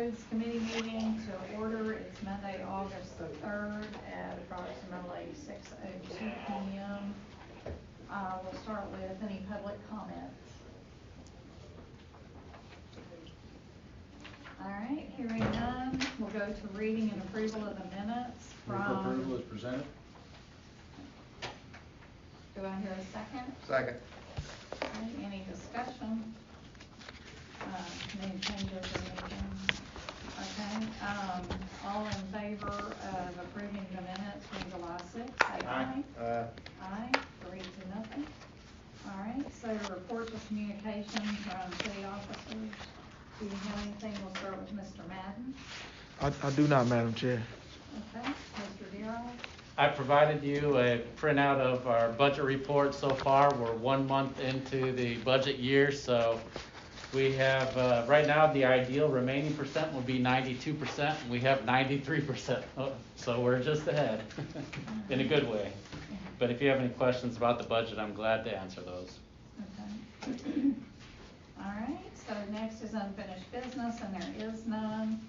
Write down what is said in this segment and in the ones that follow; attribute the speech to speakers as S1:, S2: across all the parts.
S1: Roads Committee meeting to order. It's Monday, August the 3rd at approximately 6:02 p.m. We'll start with any public comments. All right, hearing none, we'll go to reading and approval of the minutes
S2: Move for approval as presented.
S1: Do I hear a second?
S3: Second.
S1: Okay, any discussion? Any changes or anything? Okay, all in favor of approving the minutes from July 6th, say aye.
S3: Aye.
S1: Aye, 3-0. All right, so reports of communication from city officers. Do you have anything? We'll start with Mr. Madden.
S4: I do not, Madam Chair.
S1: Okay, Mr. Darrow.
S5: I provided you a printout of our budget report so far. We're 1 month into the budget year, so we have, right now, the ideal remaining percent will be 92%. We have 93%, so we're just ahead in a good way. But if you have any questions about the budget, I'm glad to answer those.
S1: Okay. All right, so next is unfinished business, and there is none.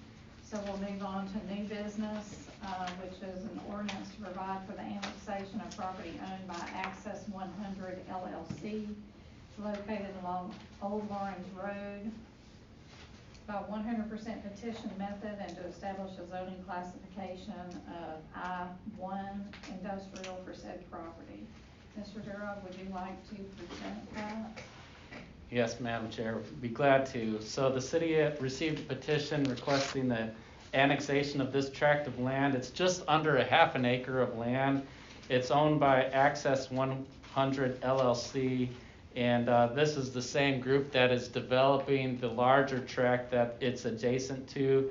S1: So we'll move on to new business, which is an ordinance to provide for the annexation of property owned by Access 100 LLC, located along Old Lawrence Road, by 100% petition method, and to establish a zoning classification of I-1 industrial for said property. Mr. Darrow, would you like to present that?
S5: Yes, Madam Chair, be glad to. So the city received a petition requesting the annexation of this tract of land. It's just under a half an acre of land. It's owned by Access 100 LLC, and this is the same group that is developing the larger tract that it's adjacent to.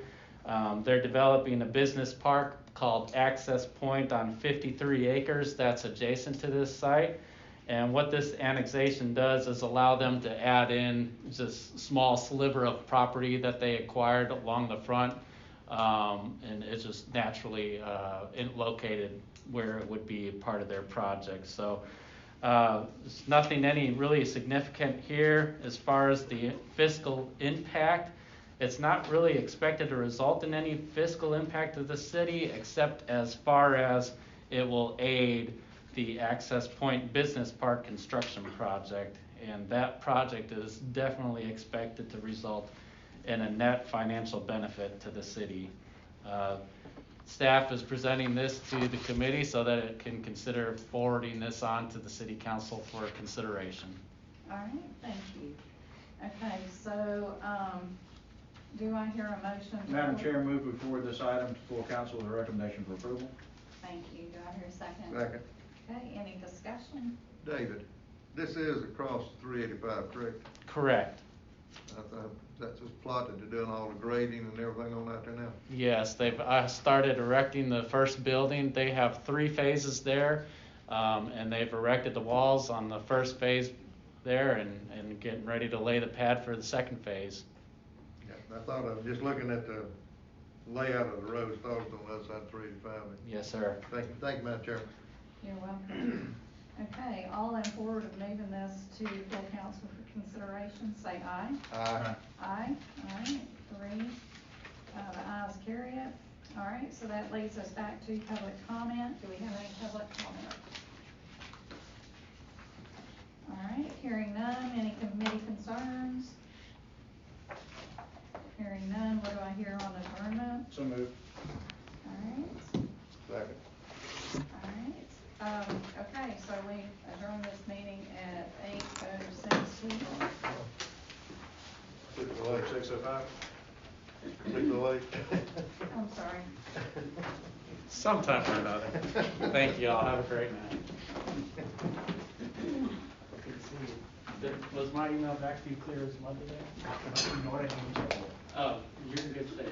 S5: They're developing a business park called Access Point on 53 acres that's adjacent to this site. And what this annexation does is allow them to add in just a small sliver of property that they acquired along the front, and it's just naturally located where it would be part of their project. So there's nothing any really significant here as far as the fiscal impact. It's not really expected to result in any fiscal impact to the city, except as far as it will aid the Access Point Business Park construction project, and that project is definitely expected to result in a net financial benefit to the city. Staff is presenting this to the committee so that it can consider forwarding this on to the city council for consideration.
S1: All right, thank you. Okay, so do I hear a motion?
S2: Madam Chair, move we forward this item to full council with a recommendation for approval.
S1: Thank you. Do I hear a second?
S3: Second.
S1: Okay, any discussion?
S3: David, this is across 385, correct?
S5: Correct.
S3: That's just plotted to doing all the grading and everything on out there now?
S5: Yes, they've started erecting the first building. They have 3 phases there, and they've erected the walls on the first phase there and getting ready to lay the pad for the second phase.
S3: Yeah, I thought I was just looking at the layout of the roads, thought it was on the other side of 385.
S5: Yes, sir.
S3: Thank you, Madam Chairman.
S1: You're welcome. Okay, all in favor of moving this to full council for consideration, say aye.
S3: Aye.
S1: Aye. All right, 3. The ayes carry it. All right, so that leads us back to public comment. Do we have any public comment? All right, hearing none. Any committee concerns? Hearing none. What do I hear on adjournment?
S2: So moved.
S1: All right.
S3: Second.
S1: All right. Okay, so we adjourn this meeting at 8:06.
S3: 6:05. 6:08.
S1: I'm sorry.
S5: Sometime or another. Thank you all. Have a great night. Was my email back to you clear as mud today? Oh, you're in good shape.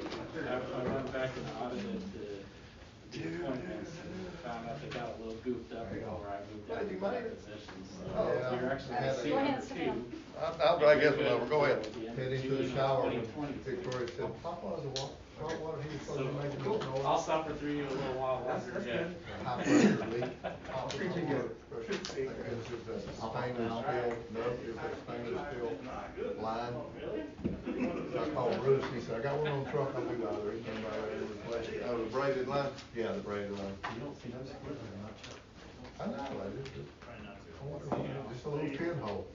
S5: I went back and audited the appointments and found out they got a little goofed up before I moved out to my position. So
S3: yeah.
S5: you're actually going to see
S1: Go ahead,
S5: number
S1: sit
S5: 2.
S1: down.
S3: I'll drag this one over. Go ahead.
S6: Head into the shower when Victoria said, Papa, the hot water heater's supposed to make a good noise.
S5: I'll suffer through you a little while longer.
S6: That's
S5: Yeah.
S6: good. High pressure leak. It's just a stainless steel, no, it's a stainless steel line. I called Bruce, he said, I got one on the truck, I'll be by there, he came by there and replaced it. Oh, the braided line? Yeah, the braided line.
S4: You don't see those squares very much.
S6: I know, I just, just a little pinhole.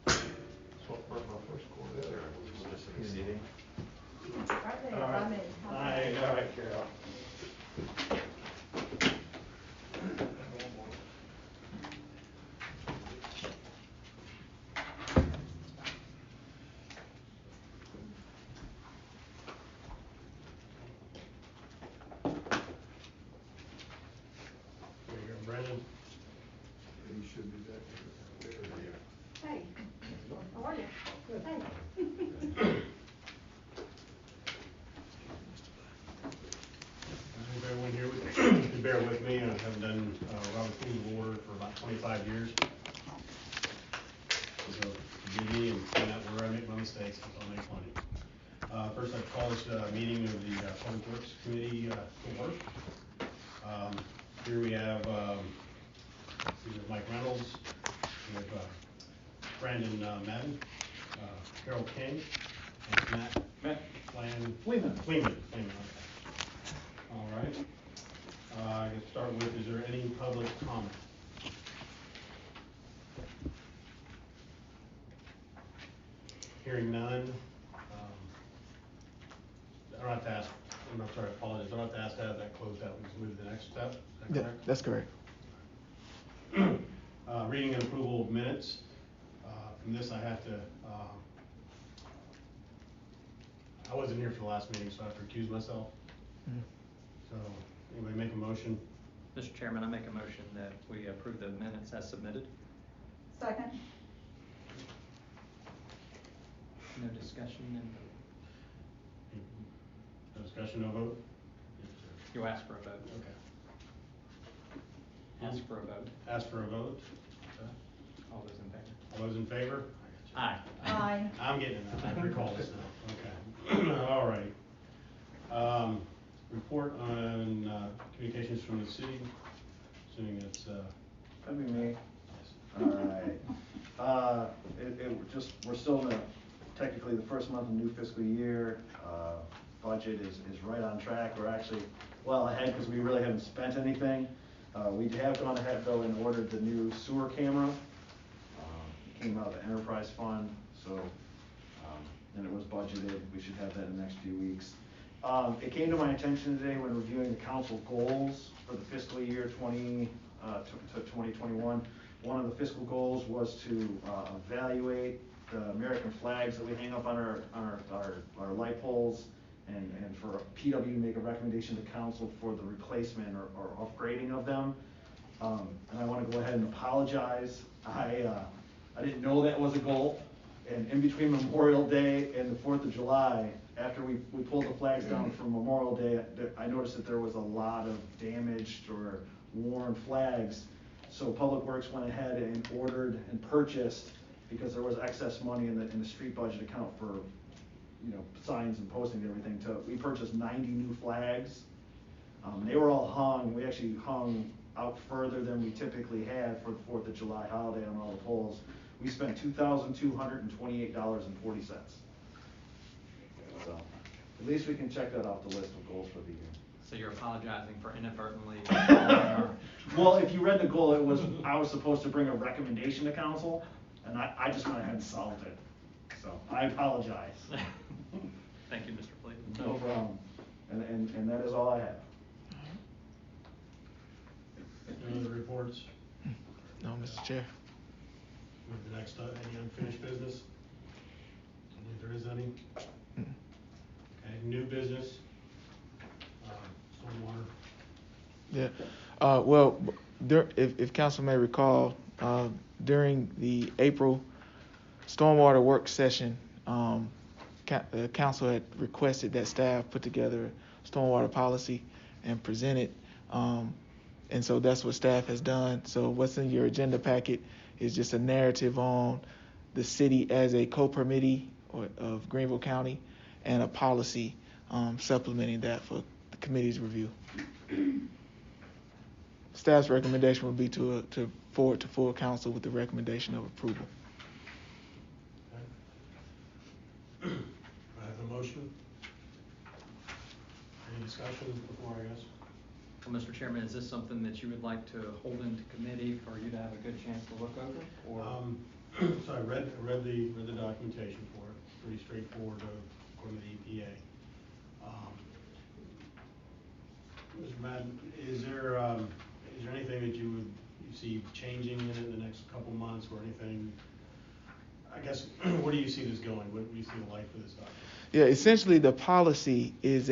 S6: That's what broke my first Corvette.
S1: Right there, I mean.
S2: All right, Carol.
S4: There you go, Brandon.
S6: He should be back there.
S1: Hey, how are you? Hey.
S4: Everyone here, would bear with me, I've done Robert's Rules of Order for about 25 years. So forgive me and find out where I make my mistakes, because I'll make plenty. First, I'd call this meeting of the Public Works Committee to order. Here we have Mike Reynolds, we have Brandon Madden, Carol King, and Matt Fleeman. Okay. All right. I can start with, is there any public comment? Hearing none. I don't have to ask, I apologize, I don't have to ask to have that closed out, we just move to the next step, is that correct?
S7: That's correct.
S4: Reading and approval of minutes. From this, I have to, I wasn't here for the last meeting, so I have to recuse myself. So, anybody make a motion?
S8: Mr. Chairman, I make a motion that we approve the minutes as submitted.
S1: Second.
S8: No discussion and
S4: No discussion, no vote?
S8: you ask for a vote.
S4: Okay.
S8: Ask for a vote.
S4: Ask for a vote. Okay.
S8: All those in favor?
S4: All those in favor?
S8: Aye.
S1: Aye.
S4: I'm getting it now, I recall this now, okay. All right. Report on communications from the city, assuming it's,
S2: That'd be me. All right. We're still in technically the first month of the new fiscal year. Budget is right on track. We're actually well ahead because we really haven't spent anything. We have gone ahead though and ordered the new sewer camera. It came out of the enterprise fund, so, and it was budgeted. We should have that in the next few weeks. It came to my attention today when reviewing the council goals for the fiscal year 2021. One of the fiscal goals was to evaluate the American flags that we hang up on our light poles, and for PW to make a recommendation to council for the replacement or upgrading of them. And I want to go ahead and apologize. I didn't know that was a goal. And in between Memorial Day and the 4th of July, after we pulled the flags down from Memorial Day, I noticed that there was a lot of damaged or worn flags. So Public Works went ahead and ordered and purchased, because there was excess money in the street budget account for, signs and posting and everything. We purchased 90 new flags. They were all hung. We actually hung out further than we typically had for the 4th of July holiday on all the poles. We spent $2,228.40. So at least we can check that off the list of goals for the year.
S8: So you're apologizing for inadvertently.
S2: Well, if you read the goal, I was supposed to bring a recommendation to council, and I just went ahead and solved it. So I apologize.
S8: Thank you, Mr. Fleet.
S2: No problem. And that is all I have.
S4: any other reports?
S7: No, Mr. Chair.
S4: Move to the next, any unfinished business? I don't think there is any. Okay, new business, stormwater.
S7: Yeah. Well, if council may recall, during the April stormwater work session, the council had requested that staff put together a stormwater policy and present it. And so that's what staff has done. So what's in your agenda packet is just a narrative on the city as a co-permittee of Greenville County, and a policy supplementing that for the committee's review. Staff's recommendation would be to forward to full council with the recommendation of approval.
S4: Okay. discussion before I guess?
S8: Well, Mr. Chairman, is this something that you would like to hold into committee for you to have a good chance to look over? Or
S4: So I read the documentation for it, pretty straightforward according to the EPA. Mr. Madden, is there anything that you see changing in it in the next couple months or anything? I guess, where do you see this going? What do you see the life of this document?
S7: Yeah, essentially the policy is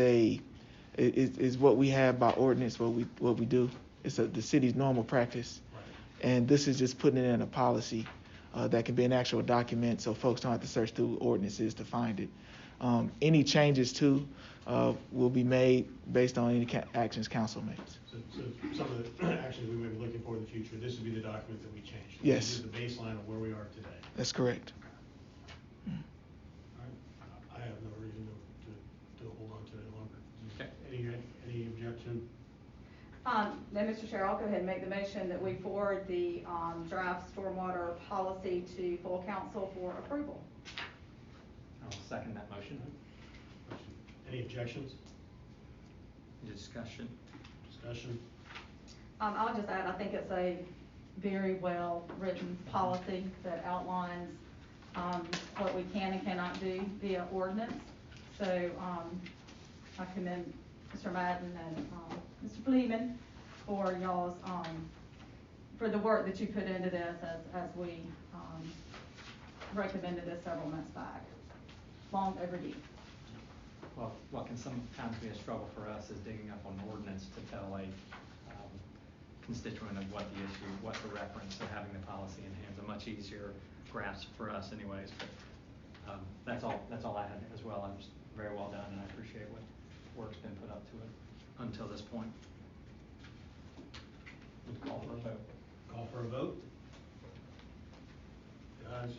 S7: what we have by ordinance, what we do. It's the city's normal practice.
S4: Right.
S7: And this is just putting it in a policy that can be an actual document so folks don't have to search through ordinances to find it. Any changes too will be made based on any actions council makes.
S4: So some of the actions we may be looking for in the future, this would be the document that we change.
S7: Yes.
S4: This is the baseline of where we are today.
S7: That's correct.
S4: All right. I have no reason to hold on to it any longer.
S8: Okay.
S4: Any objection?
S9: Then, Mr. Chair, I'll go ahead and make the motion that we forward the draft stormwater policy to full council for approval.
S8: I'll second that motion.
S4: Any objections?
S8: Discussion.
S4: Discussion?
S9: I'll just add, I think it's a very well written policy that outlines what we can and cannot do via ordinance. So I commend Mr. Madden and Mr. Fleeman for y'all's for the work that you put into this as we recommended this several months back. Long overdue.
S8: Well, what can sometimes be a struggle for us is digging up on ordinance to tell a constituent of what the issue, what the reference, so having the policy in hand is a much easier grasp for us anyways. But that's all I had as well. I'm just very well done, and I appreciate what work's been put up to it until this point. Call for a vote.
S4: Call for a vote? Guys?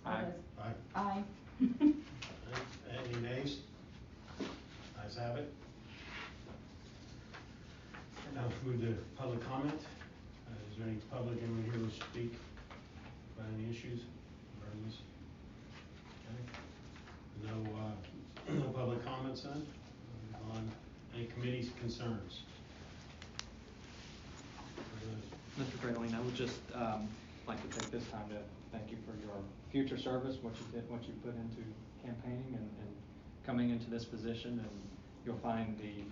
S8: Aye.
S4: Aye.
S9: Aye.
S4: Any nays? Ayes have it. Now move to public comment. Is there any public anyone here to speak about any issues regarding this? Okay. No public comments then? On any committee's concerns?
S8: Mr. Cradling, I would just like to take this time to thank you for your future service, what you did, what you put into campaigning and coming into this position, and you'll find the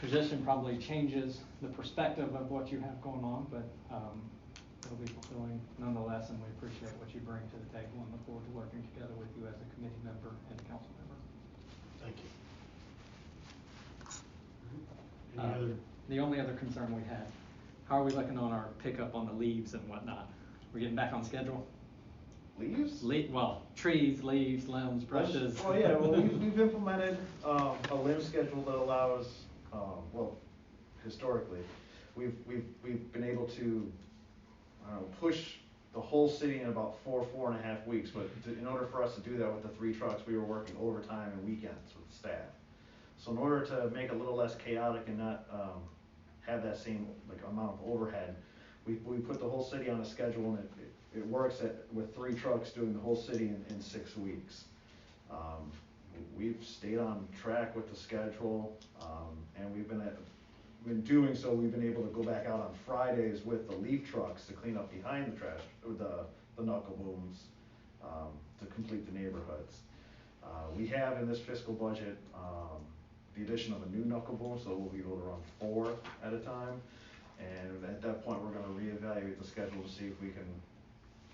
S8: position probably changes the perspective of what you have going on, but it'll be fulfilling nonetheless, and we appreciate what you bring to the table and look forward to working together with you as a committee member and a council member.
S4: Thank you. Any other?
S8: The only other concern we had, how are we looking on our pickup on the leaves and whatnot? We're getting back on schedule?
S2: Leaves?
S8: Well, trees, leaves, limbs, brushes.
S2: Oh, yeah, well, we've implemented a limb schedule that allows, well, historically, we've been able to, push the whole city in about 4.5 weeks, but in order for us to do that with the 3 trucks, we were working overtime and weekends with staff. So in order to make it a little less chaotic and not have that same amount of overhead, we put the whole city on a schedule, and it works with 3 trucks doing the whole city in 6 weeks. We've stayed on track with the schedule, and we've been doing so. We've been able to go back out on Fridays with the leaf trucks to clean up behind the trash, or the knuckle booms, to complete the neighborhoods. We have in this fiscal budget the addition of a new knuckle boom, so we'll be able to run 4 at a time. And at that point, we're going to reevaluate the schedule to see if we can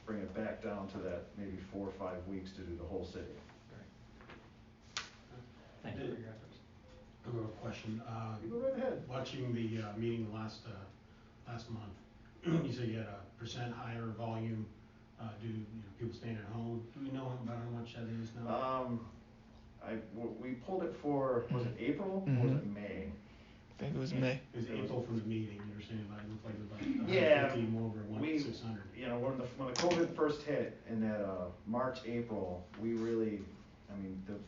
S2: bring it back down to that maybe 4 or 5 weeks to do the whole city.
S8: Thank you for your efforts.
S4: I have a question.
S2: You go right ahead.
S4: Watching the meeting last month, you said you had a % higher volume due to people staying at home. Do we know about how much that is now?
S2: We pulled it for, was it April or was it May?
S7: I think it was May.
S4: It was April from the meeting, you were saying about, it looked like it was about
S2: Yeah,
S4: 150 more over 600.
S2: You know, when the COVID first hit in that March, April, we really,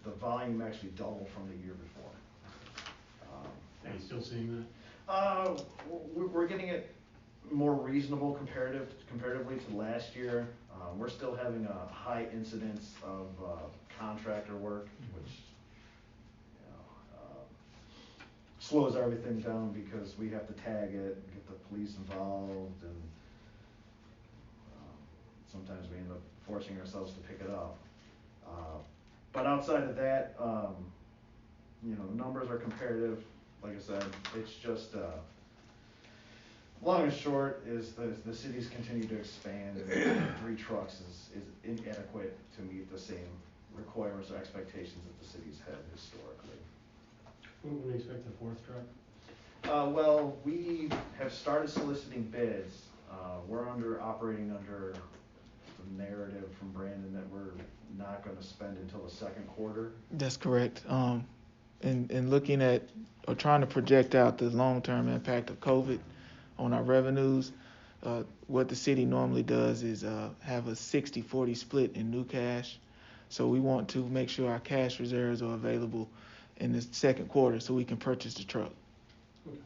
S2: the volume actually doubled from the year before.
S4: Are you still seeing that?
S2: We're getting it more reasonable comparatively to last year. We're still having a high incidence of contractor work, which, slows everything down because we have to tag it, get the police involved, and sometimes we end up forcing ourselves to pick it up. But outside of that, you know, numbers are comparative. Like I said, it's just, long and short is the cities continue to expand, and 3 trucks is inadequate to meet the same requirements or expectations that the cities had historically.
S4: When can we expect the 4th truck?
S2: Well, we have started soliciting bids. We're operating under the narrative from Brandon that we're not gonna spend until the 2nd quarter.
S7: That's correct. In looking at or trying to project out the long-term impact of COVID on our revenues, what the city normally does is have a 60-40 split in new cash. So we want to make sure our cash reserves are available in the 2nd quarter so we can purchase the truck.
S4: Okay.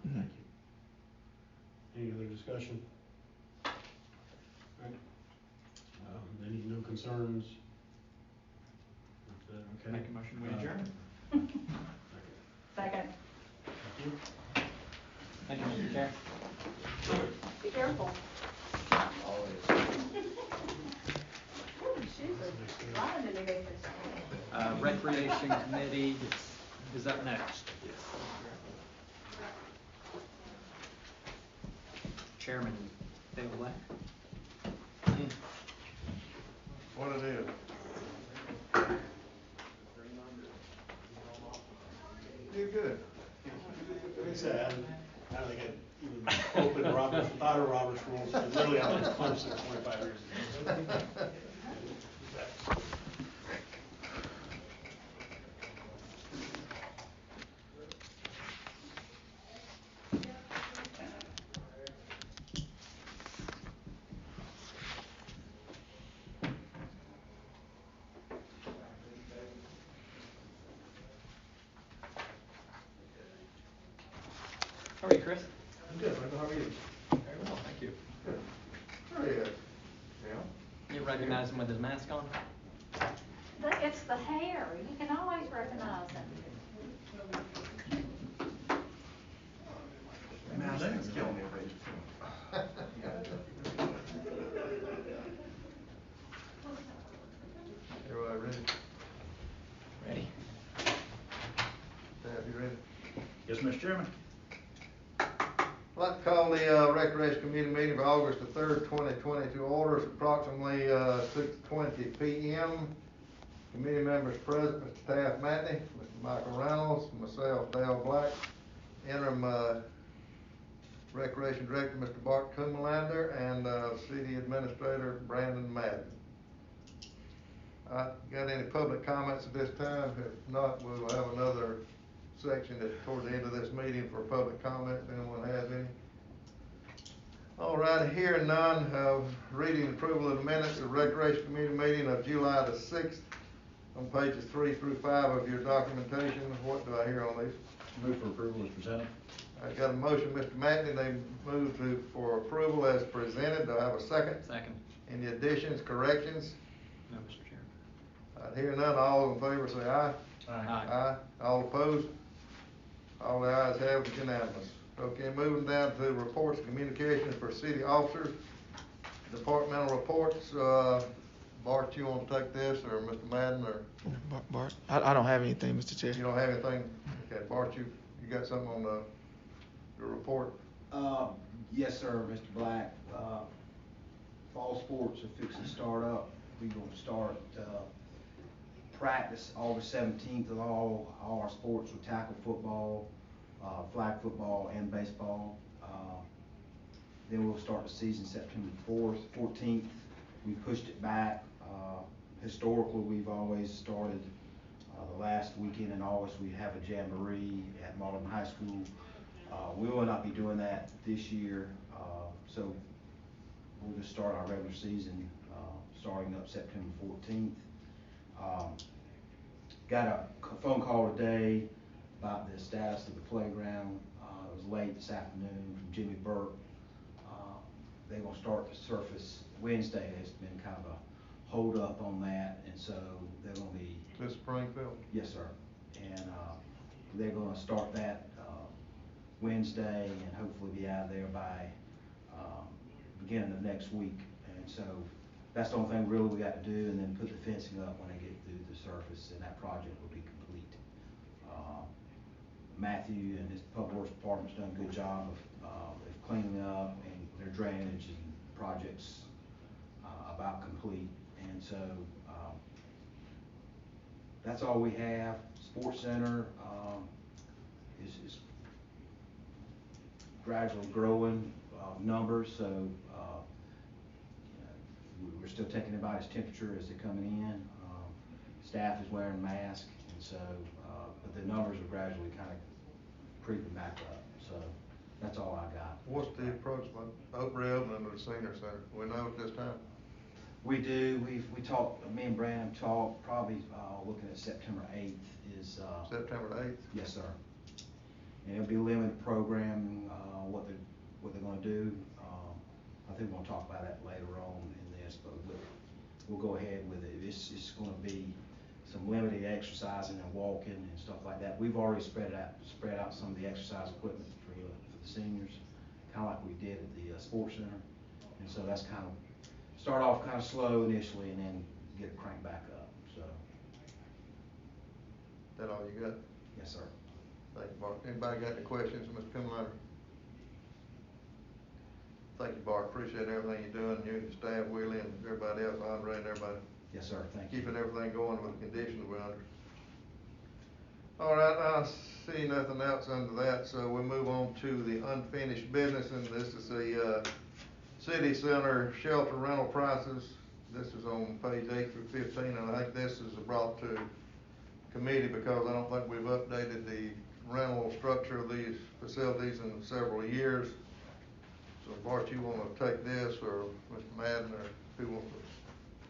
S7: Mhm.
S4: Thank you. Any other discussion? All right. Any no concerns? Okay.
S8: Make a motion, we adjourn.
S9: Second.
S4: Thank you.
S8: Thank you, Mr. Chair.
S9: Be careful.
S8: Recreation Committee is up next. Chairman Dale Black.
S3: What it is? You're good.
S4: Like I said, I don't think I even opened Robert's, thought of Robert's rules, and literally I was punched it 25 years ago.
S8: How are you, Chris?
S6: I'm good, Michael, how are you?
S8: Very well, thank you.
S6: Good. Very good. Yeah?
S8: You recognize him with his mask on?
S1: It's the hair, you can always recognize him.
S6: Man, that's killing me, baby. Everybody ready?
S8: Ready.
S3: Dad, you ready?
S2: Yes, Mr. Chairman.
S3: I'd like to call the Recreation Committee meeting for August the 3rd, 2020 to order. It's approximately 6:20 p.m. Committee members present, Mr. Taft Matney, Mr. Michael Reynolds, myself, Dale Black, interim Recreation Director, Mr. Bart Kumalander, and City Administrator, Brandon Madden. Got any public comments at this time? If not, we will have another section toward the end of this meeting for public comments. Anyone has any? All right, hearing none, reading approval of the minutes of Recreation Committee meeting of July the 6th on pages 3 through 5 of your documentation. What do I hear on these?
S2: Move for approval as presented.
S3: I got a motion, Mr. Matney, they move for approval as presented. Do I have a second?
S8: Second.
S3: Any additions, corrections?
S8: No, Mr. Chairman.
S3: I hear none, all in favor say aye.
S8: Aye.
S3: All opposed? All the ayes have it, unanimous. Okay, moving down to reports and communications for city officers. Departmental reports, Bart, you want to take this, or Mr. Madden, or
S7: Bart, I don't have anything, Mr. Chair.
S3: you don't have anything? Okay, Bart, you got something on the report?
S10: Yes, sir, Mr. Black. Fall sports are fixing to start up. We're gonna start, practice August 17th of all our sports with tackle football, flag football, and baseball. Then we'll start the season September 14th. We pushed it back. Historically, we've always started, the last weekend in August, we have a jamboree at Mauldin High School. We will not be doing that this year, so we'll just start our regular season, starting up September 14th. Got a phone call today about the status of the playground. It was late this afternoon from Jimmy Burke. They're gonna start the surface Wednesday. There's been kind of a hold up on that, and so they're gonna be.
S3: This Springfield?
S10: Yes, sir. And they're gonna start that, Wednesday and hopefully be out of there by, beginning of next week. And so that's the only thing really we got to do, and then put the fencing up when they get through the surface, and that project will be complete. Matthew and his public works department's done a good job of cleaning up, and their drainage and projects, about complete. And so, that's all we have. Sports Center, is gradually growing, numbers, so, we're still taking everybody's temperature as they're coming in. Staff is wearing masks, and so, but the numbers are gradually kind of creeping back up. So that's all I got.
S3: What's the approach about reopening the senior center? We know at this time?
S10: We do. We talked. Me and Brandon talked. Probably looking at September 8th is.
S3: September 8th.
S10: Yes, sir. And it'll be limited programming. What they're going to do. I think we're going to talk about that later on in this, but we'll go ahead with it. It's going to be some limited exercising and walking and stuff like that. We've already spread out some of the exercise equipment for the seniors, kind of like we did at the sports center. And so that's kind of start off kind of slow initially, and then get it cranked back up. So.
S3: That all you got?
S10: Yes, sir.
S3: Thank you, Bart. Anybody got any questions, Mr. Pimliner? Thank you, Bart. Appreciate everything you're doing, you and your staff, Willie, and everybody else, Andre and everybody.
S10: Yes, sir. Thank you.
S3: Keeping everything going with the conditions we're under. All right, I see nothing else under that, so we move on to the unfinished business, and this is the city center shelter rental prices. This is on page 8 through 15, and I think this is brought to committee because I don't think we've updated the rental structure of these facilities in several years. So Bart, you want to take this, or Mr. Madden, or who wants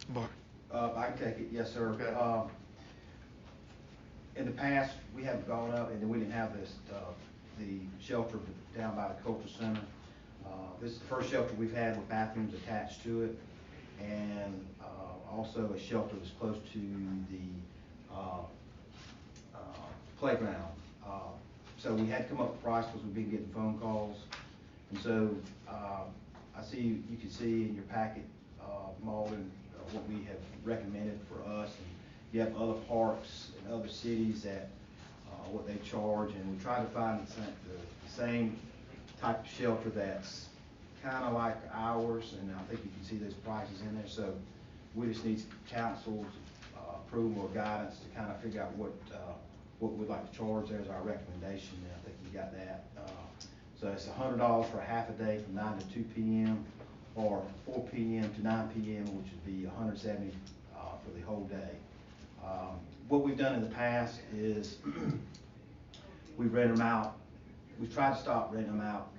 S3: to?
S7: Bart.
S10: I can take it. Yes, sir.
S3: Okay.
S10: In the past, we haven't gone up, and we didn't have this, the shelter down by the cultural center. This is the first shelter we've had with bathrooms attached to it, and also a shelter that's close to the playground. So we had to come up with a price because we've been getting phone calls. And so I see, you can see in your packet, Mauldin, what we have recommended for us. And you have other parks and other cities that what they charge, and we try to find the same type of shelter that's kind of like ours, and I think you can see those prices in there. So we just need council's approval or guidance to kind of figure out what we'd like to charge. There's our recommendation, and I think you got that. So it's $100 for a half a day from 9 to 2 p.m. or 4 p.m. to 9 p.m., which would be $170 for the whole day. What we've done in the past is we rent them out. We've tried to stop renting them out.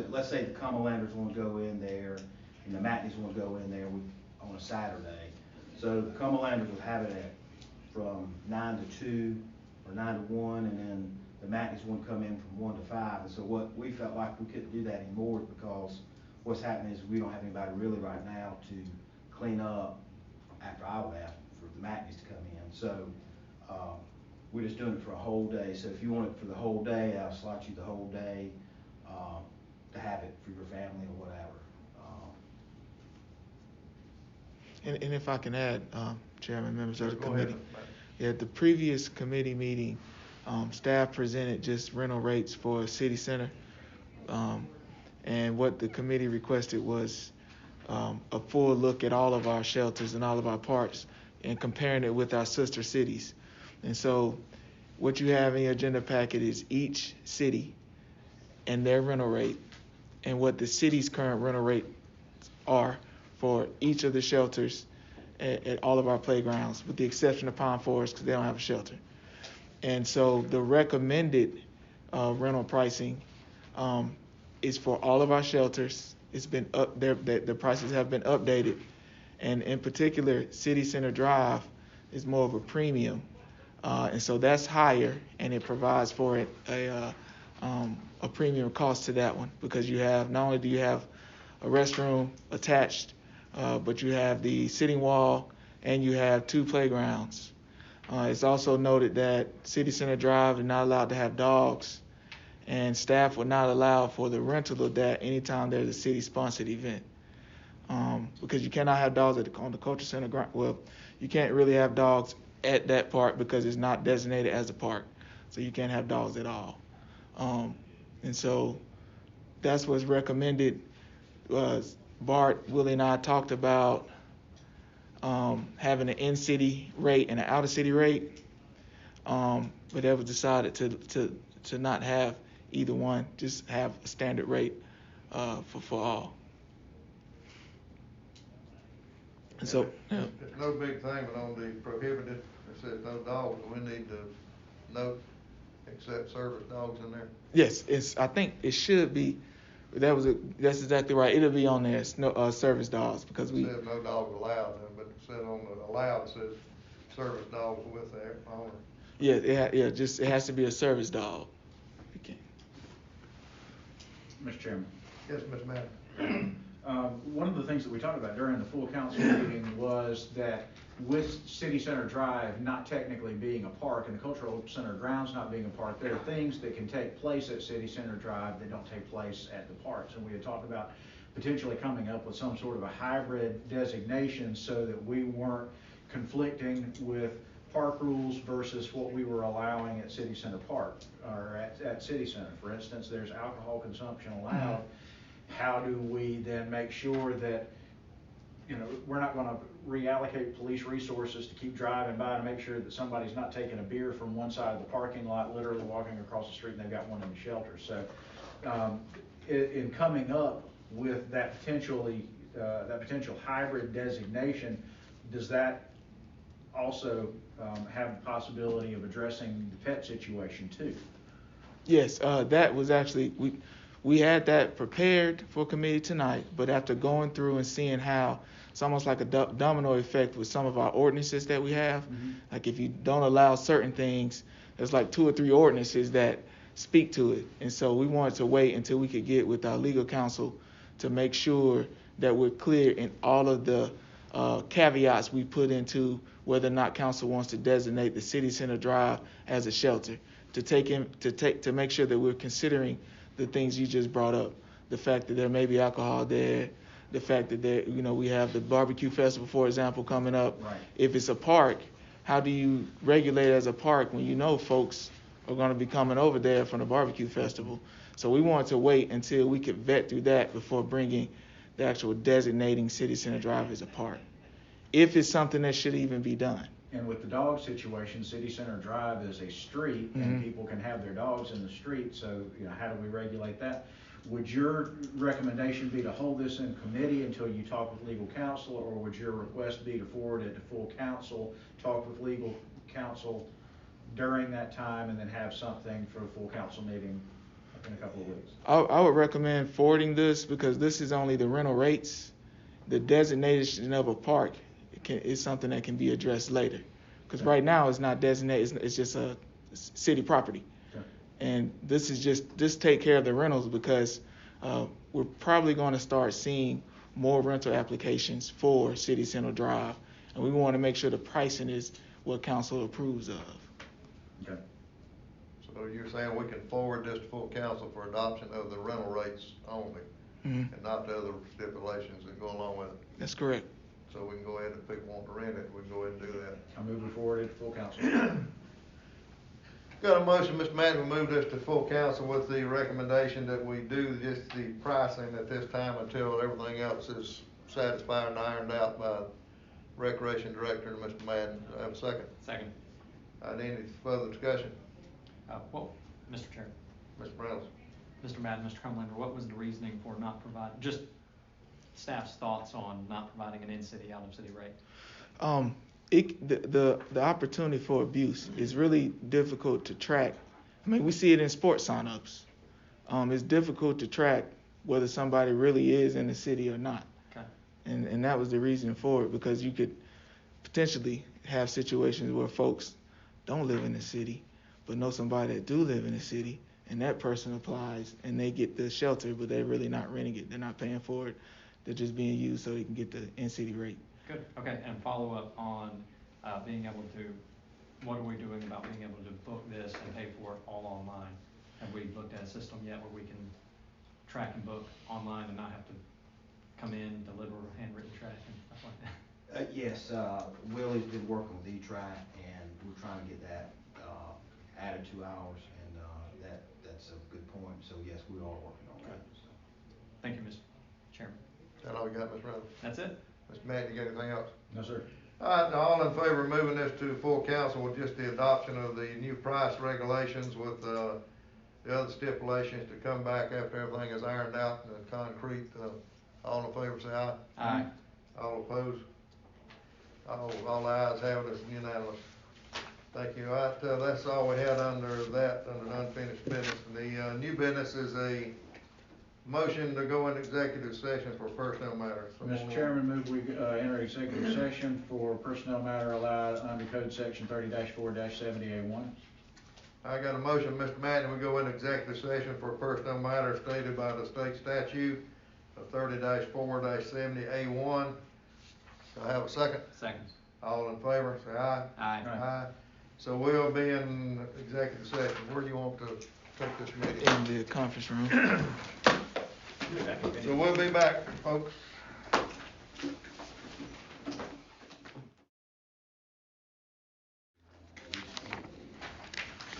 S10: Let's say the Cumberlanders want to go in there and the Matneys want to go in there on a Saturday. So the Cumberlanders would have it from 9 to 2 or 9 to 1, and then the Matneys wouldn't come in from 1 to 5. And so what we felt like we couldn't do that anymore because what's happening is we don't have anybody really right now to clean up after I left for the Matneys to come in. So we're just doing it for a whole day. So if you want it for the whole day, I'll slot you the whole day to have it for your family or whatever.
S7: And if I can add, Chairman, members of the
S3: Go
S7: committee.
S3: ahead.
S7: At the previous committee meeting, staff presented just rental rates for city center. And what the committee requested was a full look at all of our shelters and all of our parks and comparing it with our sister cities. And so what you have in your agenda packet is each city and their rental rate and what the city's current rental rates are for each of the shelters at all of our playgrounds, with the exception of Pine Forest because they don't have a shelter. And so the recommended rental pricing is for all of our shelters. It's been up there, the prices have been updated. And in particular, City Center Drive is more of a premium. And so that's higher, and it provides for a premium cost to that one because you have, not only do you have a restroom attached, but you have the sitting wall and you have 2 playgrounds. It's also noted that City Center Drive is not allowed to have dogs, and staff will not allow for the rental of that anytime there's a city-sponsored event. Because you cannot have dogs on the Culture Center ground. Well, you can't really have dogs at that park because it's not designated as a park. So you can't have dogs at all. And so that's what's recommended. Bart, Willie, and I talked about having an in-city rate and an out-of-city rate. But that was decided to not have either one, just have a standard rate for all. And so, yeah.
S3: It's no big thing, but on the prohibited, it says no dogs, we need to note except service dogs in there.
S7: Yes, I think it should be. That's exactly right. It'll be on there. It's no service dogs because we.
S3: It says no dogs allowed, but it said on the allowed, it says service dogs with the owner.
S7: Yeah, it has to be a service dog. Okay.
S2: Mr. Chairman.
S3: Yes, Mr. Madden.
S2: One of the things that we talked about during the full council meeting was that with City Center Drive not technically being a park and the Cultural Center grounds not being a park, there are things that can take place at City Center Drive that don't take place at the parks. And we had talked about potentially coming up with some sort of a hybrid designation so that we weren't conflicting with park rules versus what we were allowing at City Center Park or at City Center. For instance, there's alcohol consumption allowed. How do we then make sure that, we're not going to reallocate police resources to keep driving by to make sure that somebody's not taking a beer from one side of the parking lot, literally walking across the street and they've got one in the shelter. So in coming up with that potential hybrid designation, does that also have the possibility of addressing the pet situation too?
S7: Yes, that was actually, we had that prepared for committee tonight, but after going through and seeing how it's almost like a domino effect with some of our ordinances that we have. Mm-hmm. Like if you don't allow certain things, there's like 2 or 3 ordinances that speak to it. And so we wanted to wait until we could get with our legal counsel to make sure that we're clear in all of the caveats we put into whether or not council wants to designate the City Center Drive as a shelter, to make sure that we're considering the things you just brought up, the fact that there may be alcohol there, the fact that there, we have the barbecue festival, for example, coming up.
S2: Right.
S7: If it's a park, how do you regulate it as a park when folks are going to be coming over there from the barbecue festival? So we wanted to wait until we could vet through that before bringing the actual designating City Center Drive as a park, if it's something that should even be done.
S2: And with the dog situation, City Center Drive is a street, and
S7: Mm-hmm.
S2: people can have their dogs in the street, so, how do we regulate that? Would your recommendation be to hold this in committee until you talk with legal counsel, or would your request be to forward it to full council, talk with legal counsel during that time, and then have something for a full council meeting in a couple of weeks?
S7: I would recommend forwarding this because this is only the rental rates. The designation of a park is something that can be addressed later. Because right now it's not designated, it's just a city property.
S2: Okay.
S7: And this is just take care of the rentals because we're probably going to start seeing more rental applications for City Center Drive. And we want to make sure the pricing is what council approves of.
S2: Okay.
S3: So you're saying we can forward this to full council for adoption of the rental rates only,
S7: Mm-hmm.
S3: and not the other stipulations that go along with it?
S7: That's correct.
S3: So we can go ahead, if people want to rent it, we can go ahead and do that.
S2: I move we forward it to full council.
S3: Got a motion, Mr. Madden, we move this to full council with the recommendation that we do just the pricing at this time until everything else is satisfied and ironed out by Recreation Director and Mr. Madden. Do I have a second?
S8: Second.
S3: Any further discussion?
S8: Well, Mr. Chair,
S3: Mr. Reynolds?
S8: Mr. Madden, Mr. Crumlander, what was the reasoning for not providing, just staff's thoughts on not providing an in-city, out-of-city rate?
S7: The opportunity for abuse is really difficult to track. I mean, we see it in sports signups. It's difficult to track whether somebody really is in the city or not.
S8: Okay.
S7: And that was the reason for it, because you could potentially have situations where folks don't live in the city, but know somebody that do live in the city, and that person applies and they get the shelter, but they're really not renting it. They're not paying for it. They're just being used so they can get the in-city rate.
S8: Good, okay, and follow up on being able to what are we doing about being able to book this and pay for it all online? Have we looked at a system yet where we can track and book online and not have to come in, deliver handwritten track and stuff like that?
S10: Yes, Willie's been working with E-Track, and we're trying to get that, added to ours, and, that's a good point, so yes, we are working on that. So.
S8: Thank you, Mr. Chairman.
S3: Is that all you got, Ms. Reynolds?
S8: That's it.
S3: Mr. Matt, you got anything else?
S2: No, sir.
S3: All right, now, all in favor of moving this to full council with just the adoption of the new price regulations with, the other stipulations to come back after everything is ironed out and the concrete, all in favor say aye.
S8: Aye.
S3: All opposed? All ayes have it, it's unanimous. Thank you. All right, that's all we had under that, under unfinished business. The, new business is a motion to go into executive session for personnel matters.
S11: Mr. Chairman, move we enter executive session for personnel matter allowed under code section 30-4-70A1.
S3: I got a motion, Mr. Madden, we go into executive session for personnel matters stated by the state statute of 30-4-70A1. Do I have a second?
S8: Second.
S3: All in favor, say aye.
S8: Aye.
S3: Aye. So we'll be in executive session. Where do you want to take this meeting?
S7: In the conference room.
S3: So we'll be back, folks.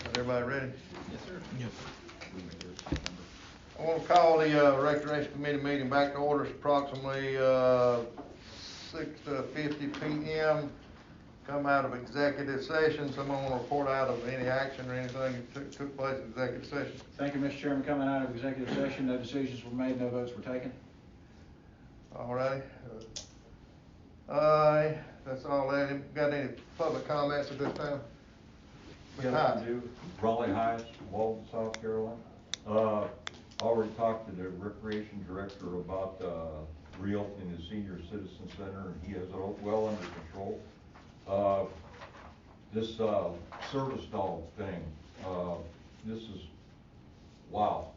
S3: Is everybody ready?
S8: Yes, sir.
S7: Yep.
S3: I want to call the Recreation Committee meeting back to order. It's approximately 6:50 p.m. Come out of executive session. Someone want to report out of any action or anything that took place in executive session?
S11: Thank you, Mr. Chairman. Coming out of executive session, no decisions were made, no votes were taken.
S3: All righty. That's all that. Got any public comments at this time?
S12: Yes, I do. Raleigh Heights, Mauldin, South Carolina. Already talked to the recreation director about, reopening the senior citizen center, and he has it well under control. This, service dog thing, this is, wow.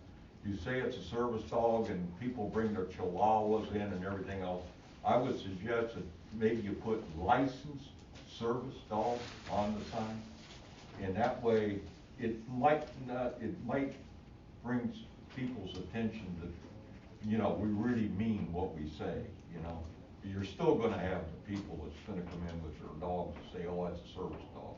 S12: You say it's a service dog and people bring their chihuahuas in and everything else. I would suggest that maybe you put licensed service dog on the sign. And that way, it might bring people's attention that, we really mean what we say, You're still gonna have the people that's gonna come in with their dogs and say, oh, that's a service dog.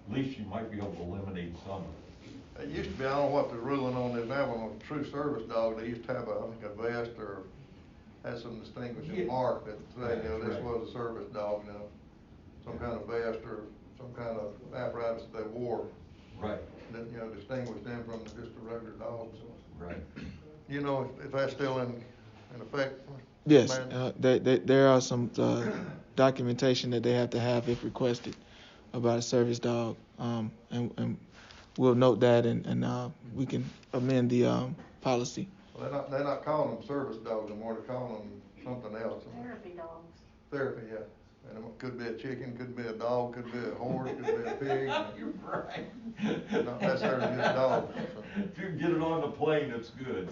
S12: At least you might be able to eliminate some of it.
S3: It used to be, I don't know what the ruling on is now, but on a true service dog, they used to have a vest or had some distinguishing mark that say, this
S12: Right.
S3: was a service dog, some kind of vest or some kind of apparatus that they wore.
S12: Right.
S3: That, distinguished them from just a regular dog, so.
S12: Right.
S3: If that's still in effect?
S7: Yes,
S3: Mayor?
S7: there are some documentation that they have to have if requested about a service dog, and we'll note that, and we can amend the policy.
S3: Well, they're not calling them service dogs anymore, they're calling them something else.
S9: Therapy dogs.
S3: Therapy, yeah. And it could be a chicken, could be a dog, could be a horse, could be a pig.
S12: You're right.
S3: Not necessarily just dogs. So.
S12: If you can get it on the plane, it's good,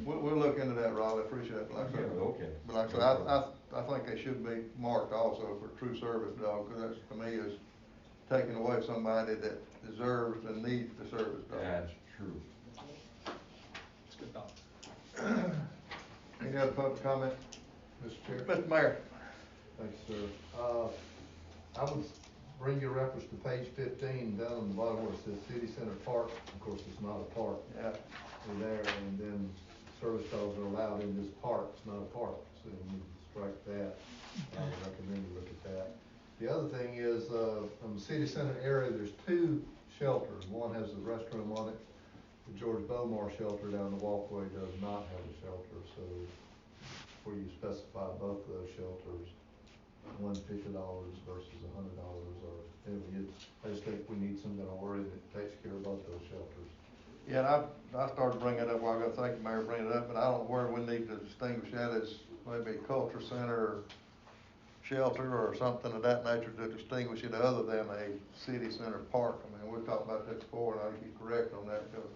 S3: We'll look into that, Raleigh, appreciate it. Like I said.
S12: Yeah, okay.
S3: But like I said, I think they should be marked also for true service dog, because that's, to me, is taking away somebody that deserves and needs the service dog.
S12: That's true.
S8: It's a good thought.
S3: Any other public comment?
S6: Mr. Chair.
S3: Mr. Mayor.
S6: Thanks, sir. I would bring your reference to page 15, down on the bottom where it says City Center Park. Of course, it's not a park.
S3: Yeah.
S6: We're there, and then service dogs are allowed in this park. It's not a park, so you need to strike that. I would recommend you look at that. The other thing is, from the city center area, there's 2 shelters. One has a restroom on it. The George Belmar shelter down the walkway does not have a shelter, so where you specify both of those shelters, $150 versus $100, or whatever. I just think we need some kind of wording that takes care of both those shelters.
S3: Yeah, and I started bringing it up a while ago, thank you, Mayor, bringing it up, but I don't know where we need to distinguish that as maybe a culture center or shelter or something of that nature to distinguish it other than a city center park. I mean, we've talked about that before, and I think you're correct on that, because.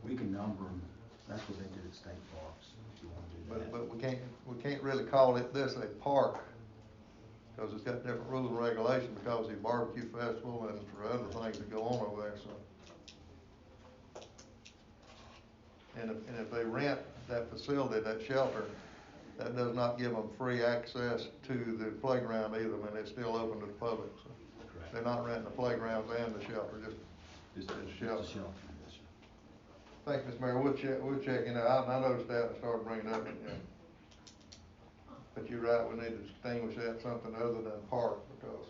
S10: We can number them, that's what they do at state parks, if you want to do that.
S3: But we can't really call it this a park Cause it's got different rules and regulations because of the barbecue festival and for other things that go on over there, so. And if they rent that facility, that shelter, that does not give them free access to the playground either, I mean, it's still open to the public, so.
S10: Correct.
S3: They're not renting the playgrounds and the shelter, just the shelter.
S10: Just a shelter, yes, sir.
S3: Thank you, Mr. Mayor, we'll check into that, I noticed that and started bringing it up, yeah. But you're right, we need to distinguish that something other than park, because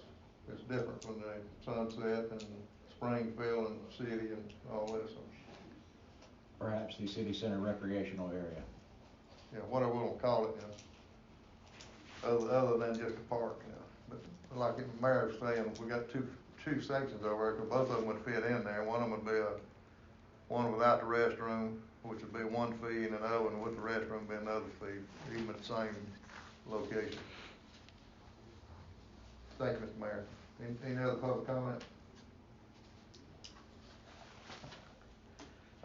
S3: it's different from the Sunset and Springfield and City and all this.
S11: Perhaps the city center recreational area.
S3: Yeah, whatever we want to call it, you know, other than just a park, you know. But like the mayor was saying, we got two sections over there, 'cause both of them would fit in there. One of them would be one without the restroom, which would be one fee, and another one with the restroom would be another fee, even at the same location. Thank you, Mr. Mayor. Any other public comment?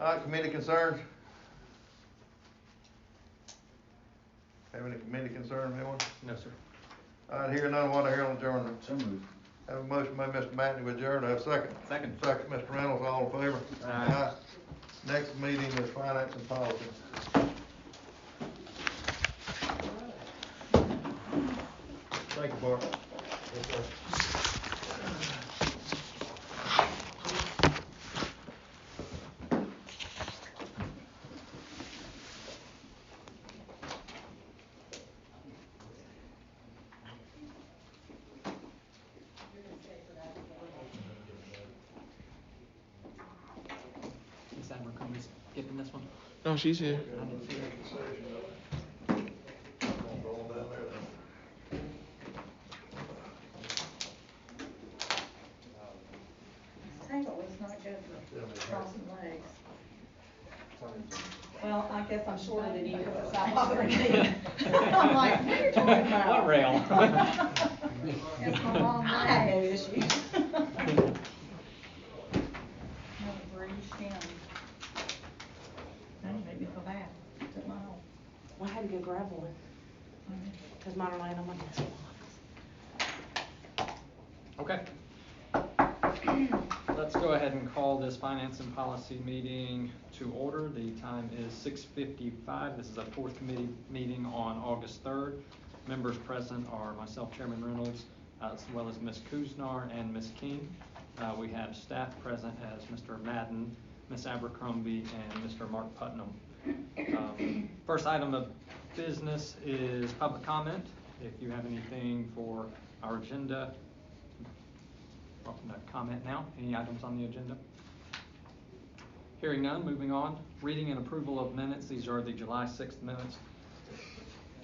S3: All right, committee concerns? Have any committee concerns, anyone?
S8: No, sir.
S3: All right, hearing none, want to hear on adjournment?
S11: So moved.
S3: Have a motion by Mr. Matney to adjourn, have a second?
S8: Second.
S3: Second, Mr. Reynolds, all in favor?
S8: Aye.
S3: Next meeting is finance and policy. Thank you, Bart. Yes, sir.
S8: Ms. Abercrombie's getting this one?
S7: No, she's here.
S8: I didn't see her.
S1: This table is not good for crossing legs.
S9: Well, I guess I'm shorter than you, because it's not bothering me. I'm like, what are you talking about?
S8: What rail?
S1: It's my long
S9: I have no
S1: legs.
S9: issues.
S1: No, bruised shin. That made me feel bad. Took my home.
S13: Well, I had to go grab one, because mine are laying on my desk.
S8: Okay. Let's go ahead and call this finance and policy meeting to order. The time is 6:55. This is our fourth committee meeting on August 3rd. Members present are myself, Chairman Reynolds, as well as Ms. Kuznar and Ms. King. We have staff present as Mr. Madden, Ms. Abercrombie, and Mr. Mark Putnam. First item of business is public comment. If you have anything for our agenda, welcome to comment now. Any items on the agenda? Hearing none, moving on. Reading and approval of minutes. These are the July 6th minutes.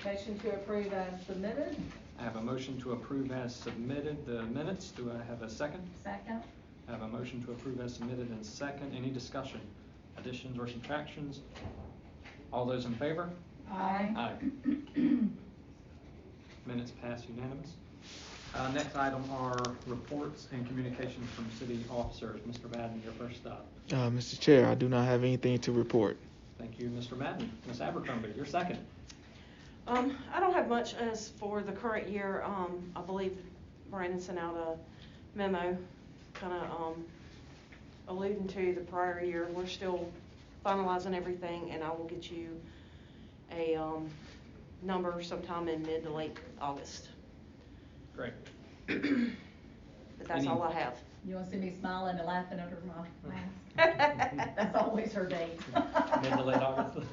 S9: Motion to approve as submitted.
S8: I have a motion to approve as submitted the minutes. Do I have a second?
S1: Second.
S8: I have a motion to approve as submitted and second. Any discussion? Additions or subtractions? All those in favor?
S1: Aye.
S8: Aye. Minutes pass unanimous. Next item are reports and communications from city officers. Mr. Madden, your first up.
S7: Mr. Chair, I do not have anything to report.
S8: Thank you, Mr. Madden. Ms. Abercrombie, your second.
S13: I don't have much as for the current year. I believe Brandon sent out a memo kind of alluding to the prior year. We're still finalizing everything, and I will get you a number sometime in mid to late August.
S8: Great.
S13: But that's all I have.
S9: You wanna see me smiling and laughing under my mask? That's always her date.
S8: Mid to late August?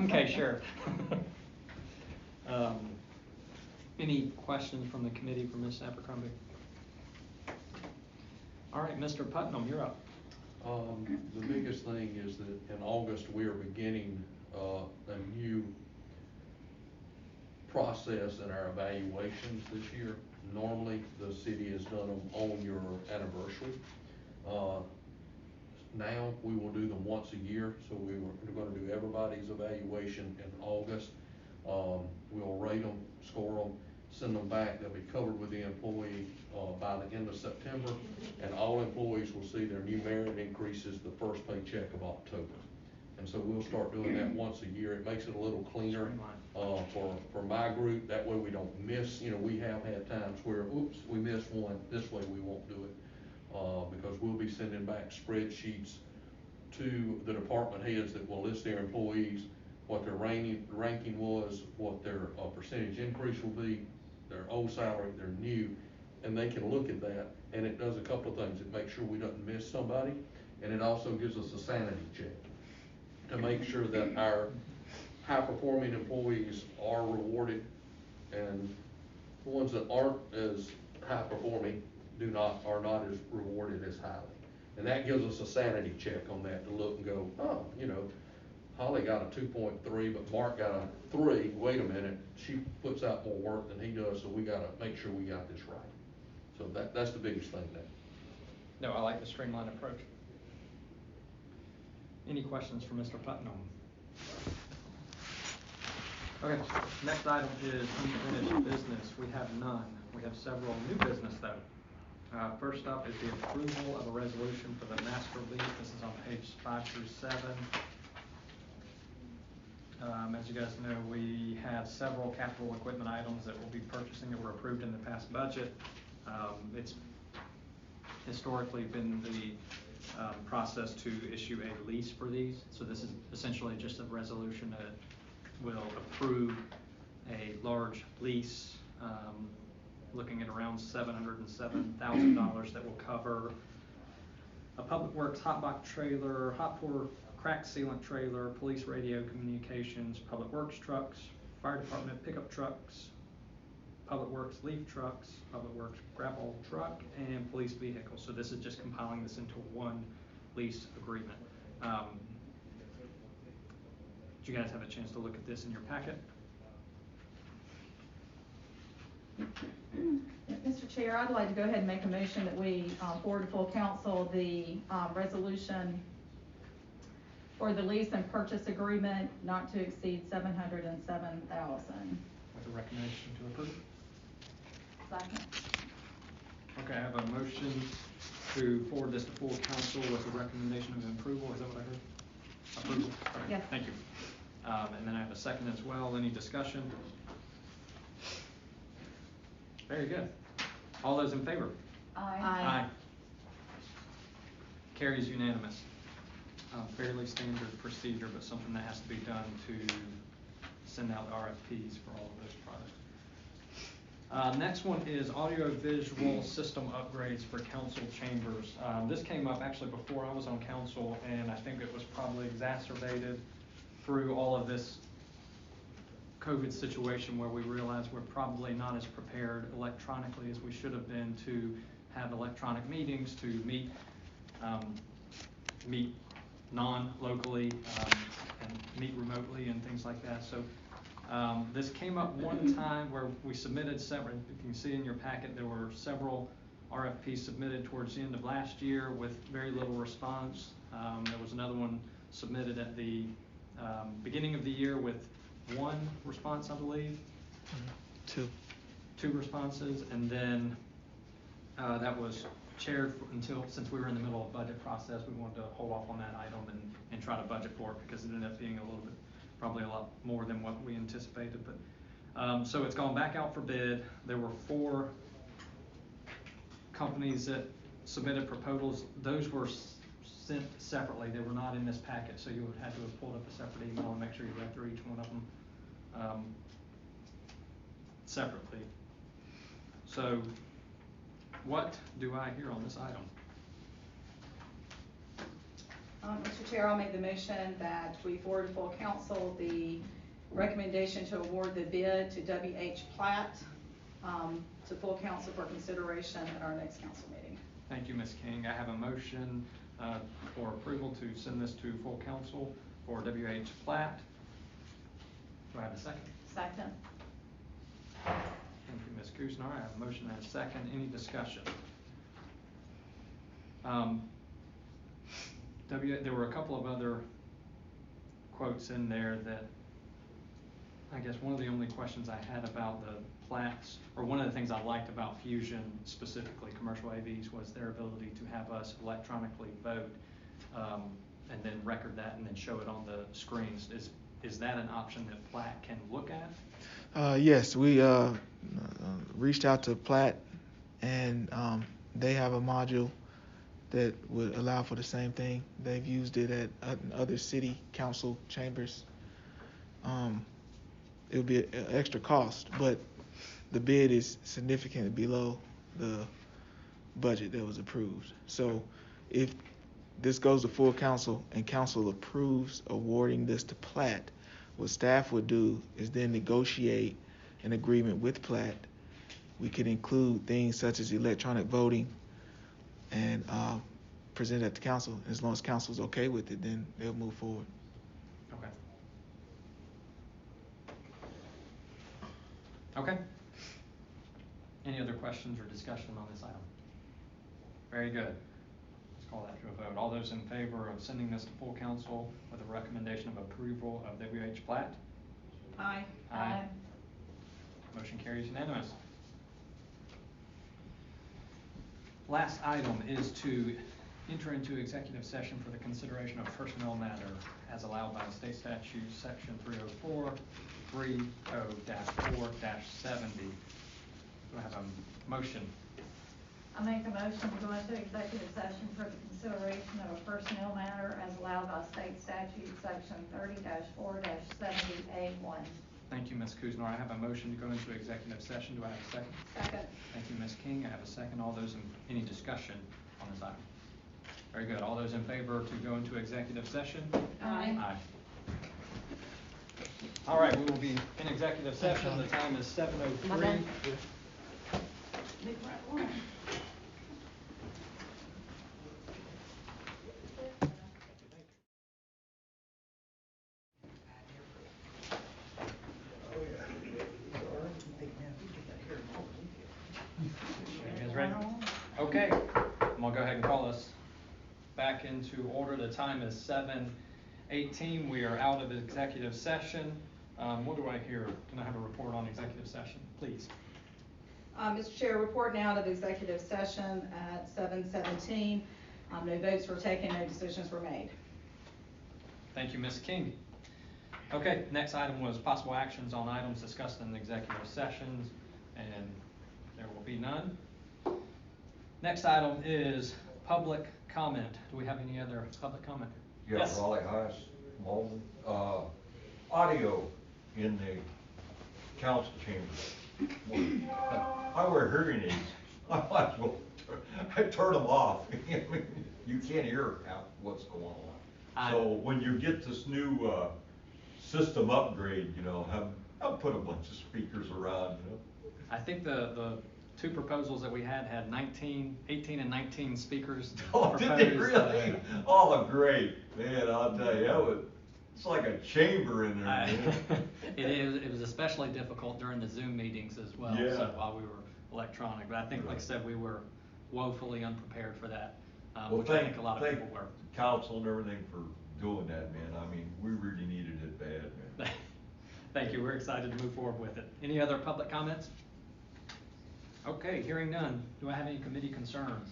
S8: Okay, sure. Any questions from the committee for Ms. Abercrombie? All right, Mr. Putnam, you're up.
S14: The biggest thing is that in August, we are beginning a new process in our evaluations this year. Normally, the city has done them on your anniversary. Now, we will do them once a year, so we're gonna do everybody's evaluation in August. We'll rate them, score them, send them back. They'll be covered with the employee by the end of September, and all employees will see their new merit increases the first paycheck of October. And so we'll start doing that once a year. It makes it a little cleaner, for my group. That way we don't miss, we have had times where, oops, we missed one. This way we won't do it. Because we'll be sending back spreadsheets to the department heads that will list their employees, what their ranking was, what their percentage increase will be, their old salary, their new, and they can look at that, and it does a couple of things. It makes sure we don't miss somebody, and it also gives us a sanity check to make sure that our high-performing employees are rewarded, and the ones that aren't as high-performing are not as rewarded as highly. And that gives us a sanity check on that to look and go, oh, Holly got a 2.3, but Mark got a 3. Wait a minute, she puts out more work than he does, so we gotta make sure we got this right. So that's the biggest thing there.
S8: No, I like the streamlined approach. Any questions for Mr. Putnam? Okay, next item is unfinished business. We have none. We have several new business though. First up is the approval of a resolution for the master lease. This is on page 5 through 7. As you guys know, we have several capital equipment items that we'll be purchasing that were approved in the past budget. It's historically been the process to issue a lease for these. So this is essentially just a resolution that will approve a large lease, looking at around $707,000 that will cover a Public Works hot box trailer, hot pour crack sealant trailer, police radio communications, Public Works trucks, fire department pickup trucks, Public Works leaf trucks, Public Works gravel truck, and police vehicles. So this is just compiling this into one lease agreement. Did you guys have a chance to look at this in your packet?
S9: Mr. Chair, I'd like to go ahead and make a motion that we forward to full council the resolution for the lease and purchase agreement not to exceed $707,000.
S8: With a recommendation to approve.
S9: Second.
S8: Okay, I have a motion to forward this to full council with a recommendation of approval. Is that what I heard? Approval? Okay,
S9: Yes.
S8: thank you. And then I have a second as well. Any discussion? Very good. All those in favor?
S9: Aye.
S8: Carries unanimous. Fairly standard procedure, but something that has to be done to send out RFPs for all of those products. Next one is audio-visual system upgrades for council chambers. This came up actually before I was on council, and I think it was probably exacerbated through all of this COVID situation where we realized we're probably not as prepared electronically as we should have been to have electronic meetings, to meet non-locally and meet remotely and things like that. So this came up one time where we submitted several. You can see in your packet there were several RFPs submitted towards the end of last year with very little response. There was another one submitted at the beginning of the year with one response, I believe.
S7: Two
S8: responses, and then that was chaired since we were in the middle of budget process, we wanted to hold off on that item and try to budget for it because it ended up being probably a lot more than what we anticipated. But so it's gone back out for bid. There were 4 companies that submitted proposals. Those were sent separately. They were not in this packet, so you would have to have pulled up a separate email and make sure you read through each one of them separately. So what do I hear on this item?
S9: Mr. Chair, I'll make the motion that we forward to full council the recommendation to award the bid to WH Platt to full council for consideration at our next council meeting.
S8: Thank you, Ms. King. I have a motion for approval to send this to full council for WH Platt. Do I have a second?
S9: Second.
S8: Thank you, Ms. Kuznar. I have a motion and a second. Any discussion? There were a couple of other quotes in there that I guess one of the only questions I had about the Platts, or one of the things I liked about Fusion, specifically commercial AVs, was their ability to have us electronically vote and then record that and then show it on the screens. Is that an option that Platt can look at?
S7: Yes, we reached out to Platt, and they have a module that would allow for the same thing. They've used it at other city council chambers. It would be an extra cost, but the bid is significantly below the budget that was approved. So if this goes to full council and council approves awarding this to Platt, what staff would do is then negotiate an agreement with Platt. We could include things such as electronic voting and present that to council. As long as council's okay with it, then they'll move forward.
S8: Okay. Okay. Any other questions or discussion on this item? Very good. Let's call that to a vote. All those in favor of sending this to full council with a recommendation of approval of W.H. Platt?
S9: Aye.
S8: Aye. Motion carries unanimous. Last item is to enter into executive session for the consideration of personnel matter as allowed by state statute section 304-30-4-70. Do I have a motion?
S1: I make a motion to go into executive session for the consideration of a personnel matter as allowed by state statute section 30-4-70A1.
S8: Thank you, Ms. Kuznar. I have a motion to go into executive session. Do I have a second?
S9: Second.
S8: Thank you, Ms. King. I have a second. All those any discussion on this item? Very good. All those in favor to go into executive session?
S9: Aye.
S8: Aye. All right, we will be in executive session. The time is 7:03. You guys ready? Okay, I'm gonna go ahead and call us back into order. The time is 7:18. We are out of executive session. What do I hear? Can I have a report on executive session, please?
S9: Mr. Chair, reporting out of executive session at 7:17. No votes were taken, no decisions were made.
S8: Thank you, Ms. King. Okay, next item was possible actions on items discussed in the executive sessions, and there will be none. Next item is public comment. Do we have any other public comment?
S12: Yeah,
S8: Yes.
S12: Raleigh Heights, Mauldin, audio in the council chamber. I wear hearing aids. I might as well, I turn them off. I mean, you can't hear what's going on. So when you get this new, system upgrade, you know, have put a bunch of speakers around, you know.
S8: I think the two proposals that we had 18 and 19 speakers.
S12: Oh, did they really? Oh, great, man, I'll tell you, it's like a chamber in there, man.
S8: It was especially difficult during the Zoom meetings as well,
S12: Yeah.
S8: so while we were electronic, but I think, like I said, we were woefully unprepared for that,
S12: Well,
S8: which I think a lot of people were.
S12: Council and everything for doing that, man. I mean, we really needed it bad, man.
S8: Thank you, we're excited to move forward with it. Any other public comments? Okay, hearing none. Do I have any committee concerns?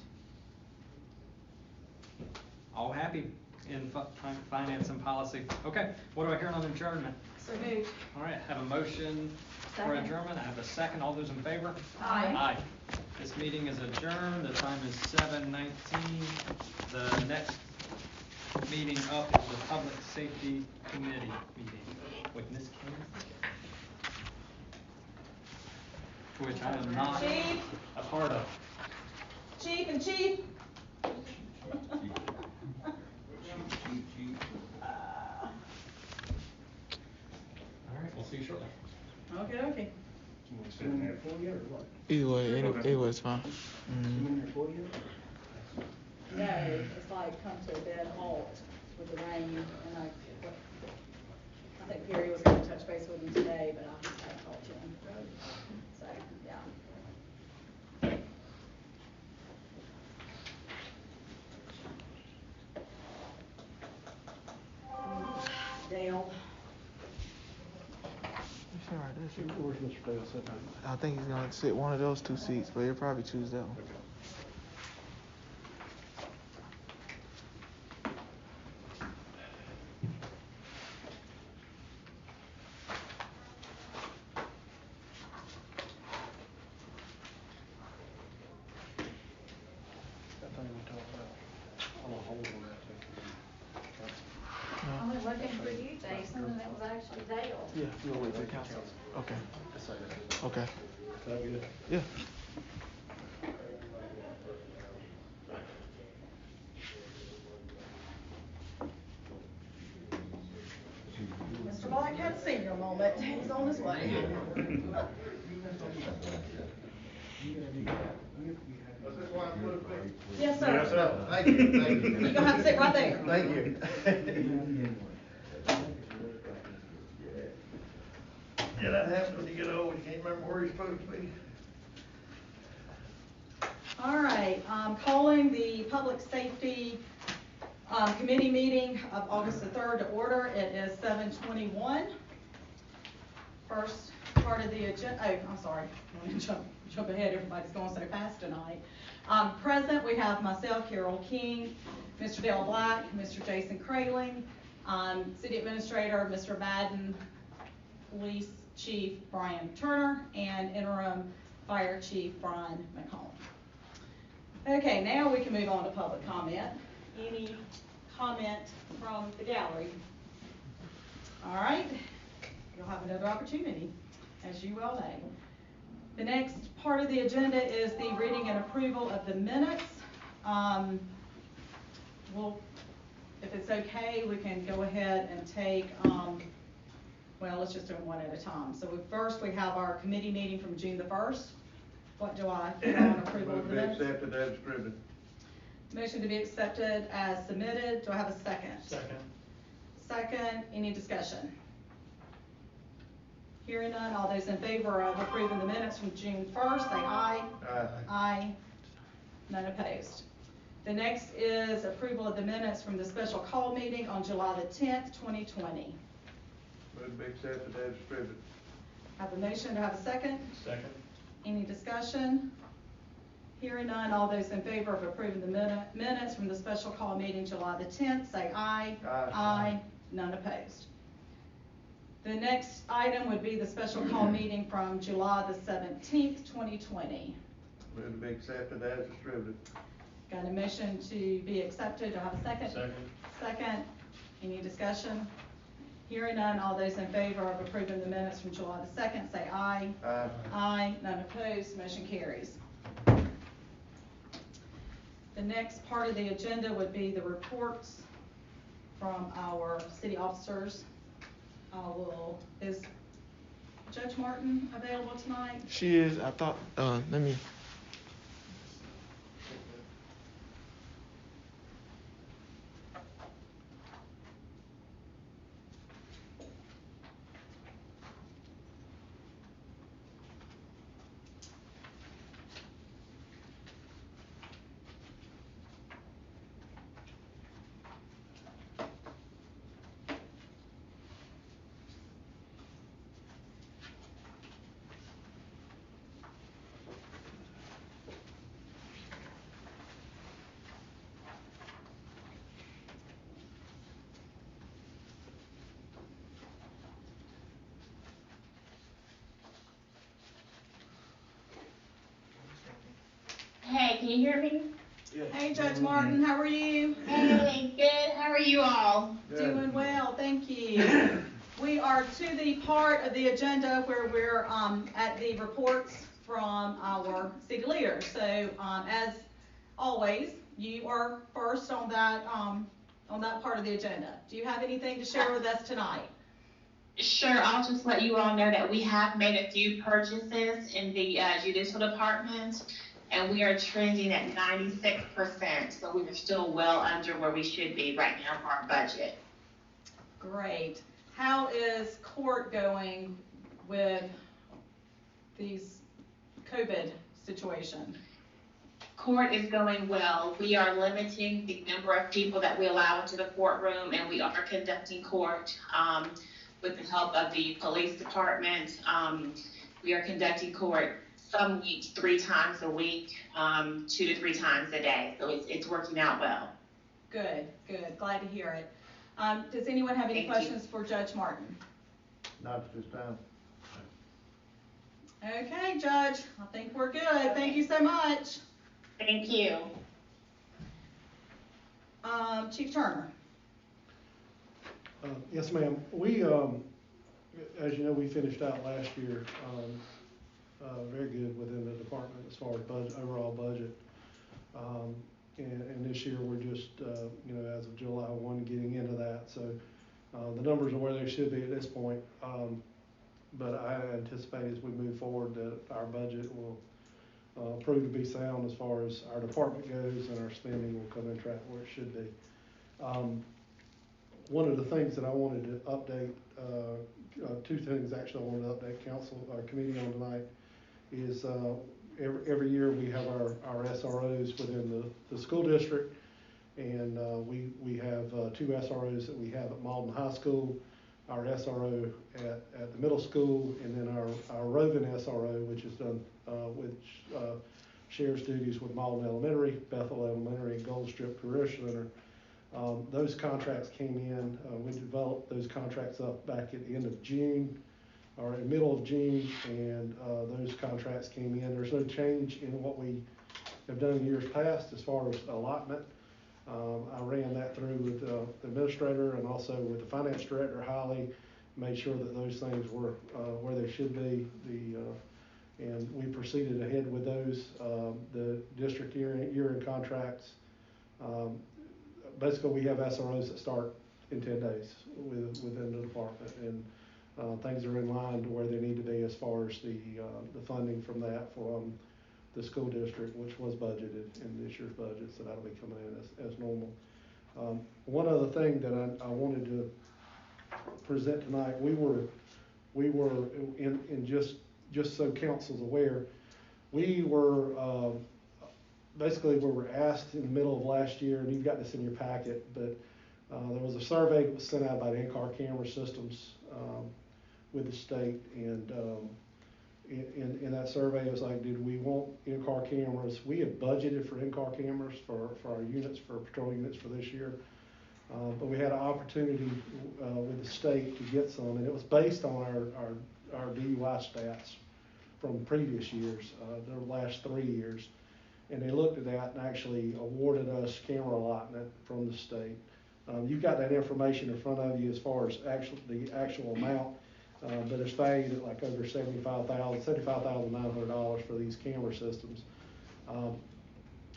S8: All happy in finance and policy. Okay, what do I hear on adjournment?
S9: So moved.
S8: All right, have a motion for
S9: Second.
S8: adjournment. I have a second. All those in favor?
S9: Aye.
S8: Aye. This meeting is adjourned. The time is 7:19. The next meeting up is the Public Safety Committee meeting with Ms. King, which I am not
S9: Chief.
S8: a part of.
S9: Chief and Chief.
S8: All right, we'll see you shortly.
S9: Okay, okay.
S7: Either way, it's fine.
S9: No, it's like come to a dead halt with the rain, and I think Perry was gonna touch base with him today, but I just haven't talked to him. So, yeah. Dale.
S7: It's all right, where's Mr. Dale sitting? I think he's gonna sit one of those two seats, but he'll probably choose that one.
S1: Jason, and it was actually Dale.
S7: Yeah, you wanna wait for the council? Okay. Okay.
S4: That'd be good.
S7: Yeah.
S9: Mr. Black had a senior moment, he's on his way. Yes, sir.
S3: Yes, sir. Thank you, thank you.
S9: You're gonna have to sit right there.
S3: Thank you. Yeah, that happens when you get old, you can't remember where you're supposed to be.
S9: All right, calling the Public Safety Committee meeting of August the 3rd to order. It is 7:21. First part of the agenda, oh, I'm sorry, I'm gonna jump ahead, everybody's going so fast tonight. Present, we have myself, Carol King, Mr. Dale Black, Mr. Jason Kraling, City Administrator, Mr. Madden, Police Chief Brian Turner, and Interim Fire Chief Brian McComb. Okay, now we can move on to public comment. Any comment from the gallery? All right, you'll have another opportunity, as you well know. The next part of the agenda is the reading and approval of the minutes. If it's okay, we can go ahead and take, well, let's just do them one at a time. So first we have our committee meeting from June the 1st. What do I put on approval of the minutes?
S3: Move to be accepted as distributed.
S9: Motion to be accepted as submitted. Do I have a second?
S11: Second.
S9: Second, any discussion? Hearing none, all those in favor of approving the minutes from June 1st, say aye.
S3: Aye.
S9: Aye. None opposed. The next is approval of the minutes from the special call meeting on July the 10th, 2020.
S3: Move to be accepted as distributed.
S9: Have a motion, to have a second?
S11: Second.
S9: Any discussion? Hearing none, all those in favor of approving the minutes from the special call meeting July the 10th, say aye.
S3: Aye.
S9: Aye. None opposed. The next item would be the special call meeting from July the 17th, 2020.
S3: Move to be accepted as distributed.
S9: Got a motion to be accepted. Do I have a second?
S11: Second.
S9: Second. Any discussion? Hearing none, all those in favor of approving the minutes from July the 2nd, say aye.
S3: Aye.
S9: Aye. None opposed. Motion carries. The next part of the agenda would be the reports from our city officers. Is Judge Martin available tonight?
S7: She is, I thought, let me.
S15: Hey, can you hear me?
S9: Hey, Judge Martin, how are you?
S15: Hey, good. How are you all?
S9: Doing well, thank you. We are to the part of the agenda where we're at the reports from our city leaders. So as always, you are first on that part of the agenda. Do you have anything to share with us tonight?
S15: Sure, I'll just let you all know that we have made a few purchases in the judicial department, and we are trending at 96%, so we are still well under where we should be right now for our budget.
S9: Great. How is court going with these COVID situation?
S15: Court is going well. We are limiting the number of people that we allow into the courtroom, and we are conducting court with the help of the police department. We are conducting court some weeks 3 times a week, 2 to 3 times a day. So it's working out well.
S9: Good, good. Glad to hear it. Does anyone have any questions for Judge Martin?
S3: Not at this time.
S9: Okay, Judge, I think we're good. Thank you so much.
S15: Thank you.
S9: Chief Turner.
S16: Yes, ma'am. We, as you know, we finished out last year, very good within the department as far as budget, overall budget. And this year, we're just, you know, as of July 1, getting into that. So the numbers are where they should be at this point. But I anticipate as we move forward that our budget will prove to be sound as far as our department goes, and our spending will come in track where it should be. One of the things that I wanted to update, two things actually I wanted to update council, committee on tonight, is every year we have our SROs within the school district, and we have two SROs that we have at Mauldin High School, our SRO at the middle school, and then our roving SRO, which is done, which shares duties with Mauldin Elementary, Bethel Elementary, and Gold Strip Career Center. Those contracts came in, we developed those contracts up back at the end of June, or in the middle of June, and those contracts came in. There's no change in what we have done in years past as far as allotment. I ran that through with the administrator and also with the finance director, Holly, made sure that those things were where they should be. And we proceeded ahead with those. The district year-end contracts, basically we have SROs that start in 10 days within the department, and things are in line to where they need to be as far as the funding from that from the school district, which was budgeted in this year's budget, so that'll be coming in as normal. One other thing that I wanted to present tonight, we were in just so council's aware, we were basically we were asked in the middle of last year, and you've got this in your packet, but there was a survey that was sent out by the in-car camera systems with the state, and in that survey, it was like, did we want in-car cameras? We had budgeted for in-car cameras for our units, for patrol units for this year, but we had an opportunity with the state to get some, and it was based on our DUI stats from previous years, the last 3 years. And they looked at that and actually awarded us camera allotment from the state. You've got that information in front of you as far as the actual amount, but it's valued at like over $75,900 for these camera systems.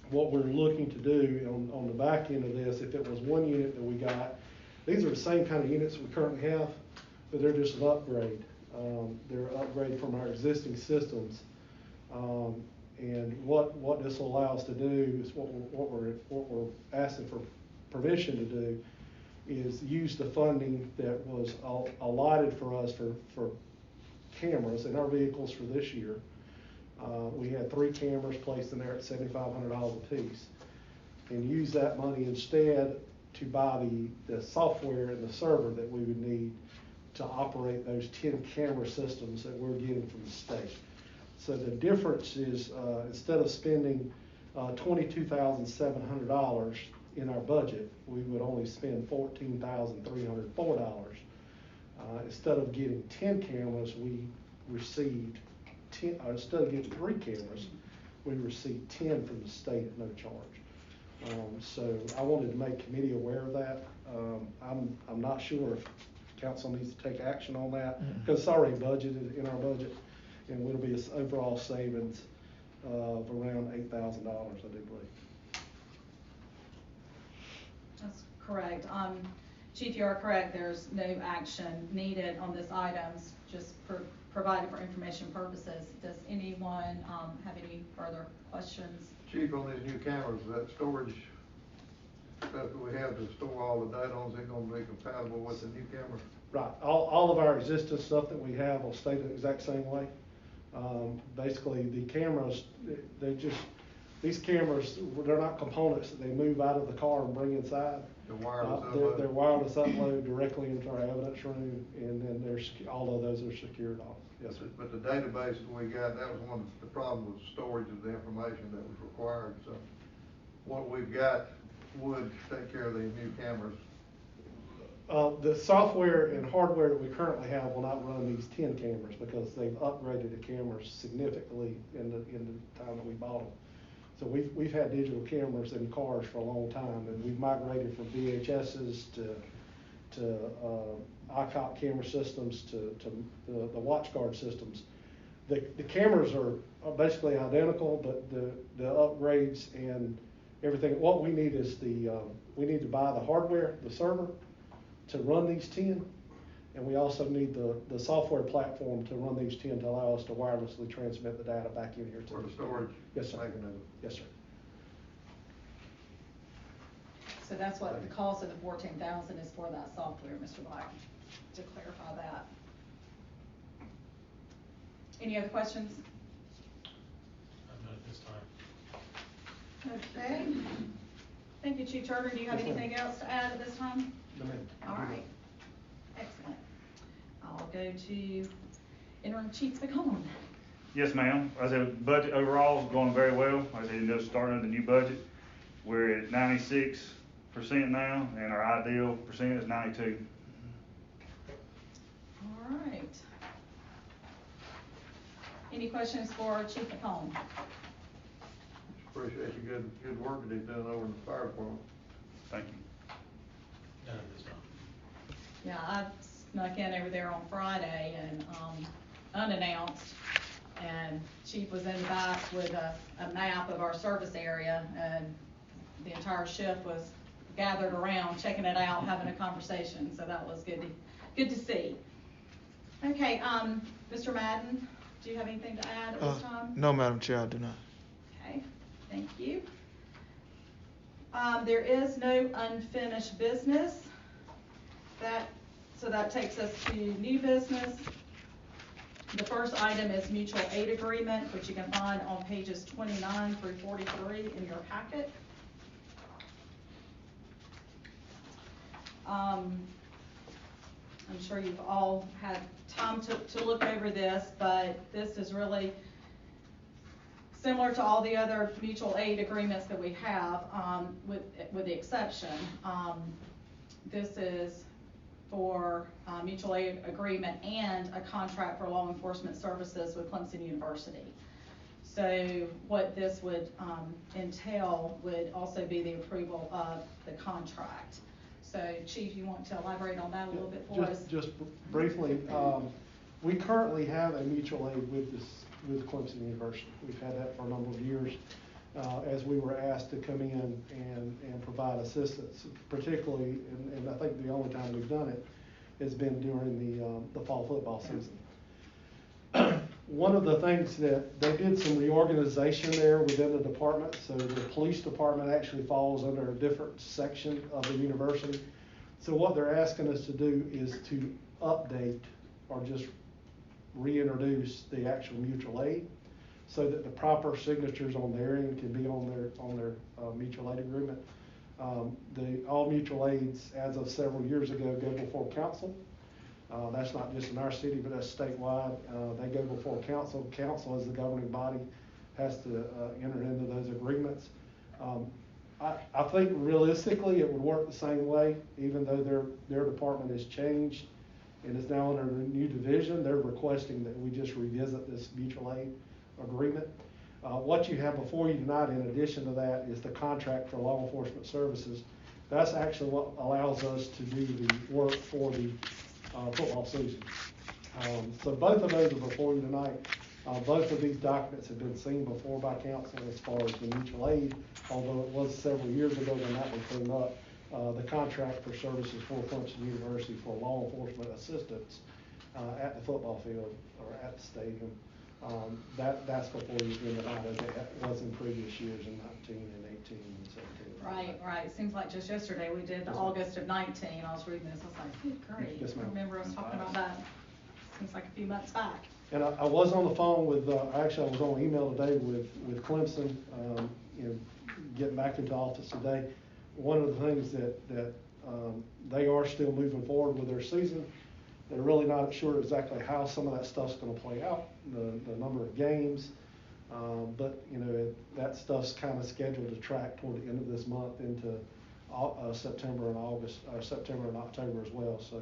S16: What we're looking to do on the back end of this, if it was one unit that we got, these are the same kind of units we currently have, but they're just an upgrade. They're an upgrade from our existing systems. And what this will allow us to do is what we're asking for permission to do is use the funding that was allotted for us for cameras in our vehicles for this year. We had 3 cameras placed in there at $7,500 a piece, and use that money instead to buy the software and the server that we would need to operate those 10 camera systems that we're getting from the state. So the difference is instead of spending $22,700 in our budget, we would only spend $14,304. Instead of getting 10 cameras, we received 10. Instead of getting 3 cameras, we received 10 from the state at no charge. So I wanted to make committee aware of that. I'm not sure if council needs to take action on that because it's already budgeted in our budget. And it'll be an overall savings of around $8,000, I do believe.
S9: That's correct. Chief, you are correct. There's no action needed on this items, just provided for information purposes. Does anyone have any further questions?
S3: Chief, on these new cameras, that storage stuff that we have to store all the data on, is it gonna be compatible with the new cameras?
S16: Right. All of our existing stuff that we have will stay the exact same way. Basically, the cameras, these cameras, they're not components that they move out of the car and bring inside.
S3: The wireless upload? They're
S16: wireless upload directly into our evidence room, and then all of those are secured off. Yes, sir.
S3: But the database that we got, that was one of the problems with storage of the information that was required. So what we've got would take care of these new cameras.
S16: The software and hardware that we currently have will not run these 10 cameras because they've upgraded the cameras significantly in the time that we bought them. So we've had digital cameras in cars for a long time, and we've migrated from VHSs to, ICOP camera systems, to the watch guard systems. The cameras are basically identical, but the upgrades and everything, what we need is we need to buy the hardware, the server, to run these 10, and we also need the software platform to run these 10 to allow us to wirelessly transmit the data back in here.
S3: For the storage.
S16: Yes, sir.
S3: Mechanism.
S16: Yes, sir.
S1: So that's what the cost of the 14,000 is for that software, Mr. Black, to clarify that. Any other questions?
S4: Not at this time.
S1: Okay. Thank you, Chief Charter. Do you have
S16: Yes, ma'am.
S1: anything else to add at this time?
S16: No, ma'am.
S1: All right. Excellent. I'll go to Interim Chief McCollum.
S17: Yes, ma'am. I said budget overall is going very well. Like I said, just starting the new budget. We're at 96% now, and our ideal percent is 92.
S1: All right. Any questions for Chief McCollum?
S3: Appreciate the good work that he's done over in the fire department.
S17: Thank you.
S4: Not at this time.
S1: Yeah, I snuck in over there on Friday and, unannounced, and Chief was in the back with a map of our service area, and the entire shift was gathered around, checking it out, having a conversation, so that was good to see. Okay, Mr. Madden, do you have anything to add at this time?
S7: No, Madam Chair, I do not.
S1: Okay, thank you. There is no unfinished business. So that takes us to new business. The first item is mutual aid agreement, which you can find on pages 29 through 43 in your packet. I'm sure you've all had time to look over this, but this is really similar to all the other mutual aid agreements that we have, with the exception. This is for mutual aid agreement and a contract for law enforcement services with Clemson University. So what this would entail would also be the approval of the contract. So Chief, you want to elaborate on that a little bit for us?
S16: Just briefly, we currently have a mutual aid with Clemson University. We've had that for a number of years, as we were asked to come in and provide assistance, particularly, and I think the only time we've done it has been during the fall football season. One of the things that they did some reorganization there within the department, so the police department actually falls under a different section of the university. So what they're asking us to do is to update or just reintroduce the actual mutual aid so that the proper signatures on their end can be on their mutual aid agreement. All mutual aids, as of several years ago, go before council. That's not just in our city, but that's statewide. They go before council. Council, as the governing body, has to enter into those agreements. I think realistically it would work the same way, even though their department has changed and is now under a new division. They're requesting that we just revisit this mutual aid agreement. What you have before you tonight, in addition to that, is the contract for law enforcement services. That's actually what allows us to do the work for the football season. So both of those are before you tonight. Both of these documents have been seen before by council as far as the mutual aid, although it was several years ago when that one came up. The contract for services for Clemson University for law enforcement assistance at the football field or at the stadium. That's before you bring it out, as it was in previous years in 19 and 18 and 17.
S1: Right. Seems like just yesterday we did August of 19. I was reading this, I was like, good grief.
S16: Yes, ma'am.
S1: I remember us talking about that. Seems like a few months back.
S16: And I was on the phone with, actually I was on email today with Clemson, getting back into office today. One of the things that they are still moving forward with their season. They're really not sure exactly how some of that stuff's gonna play out, the number of games. But that stuff's kind of scheduled to track toward the end of this month into September and August, or September and October as well. So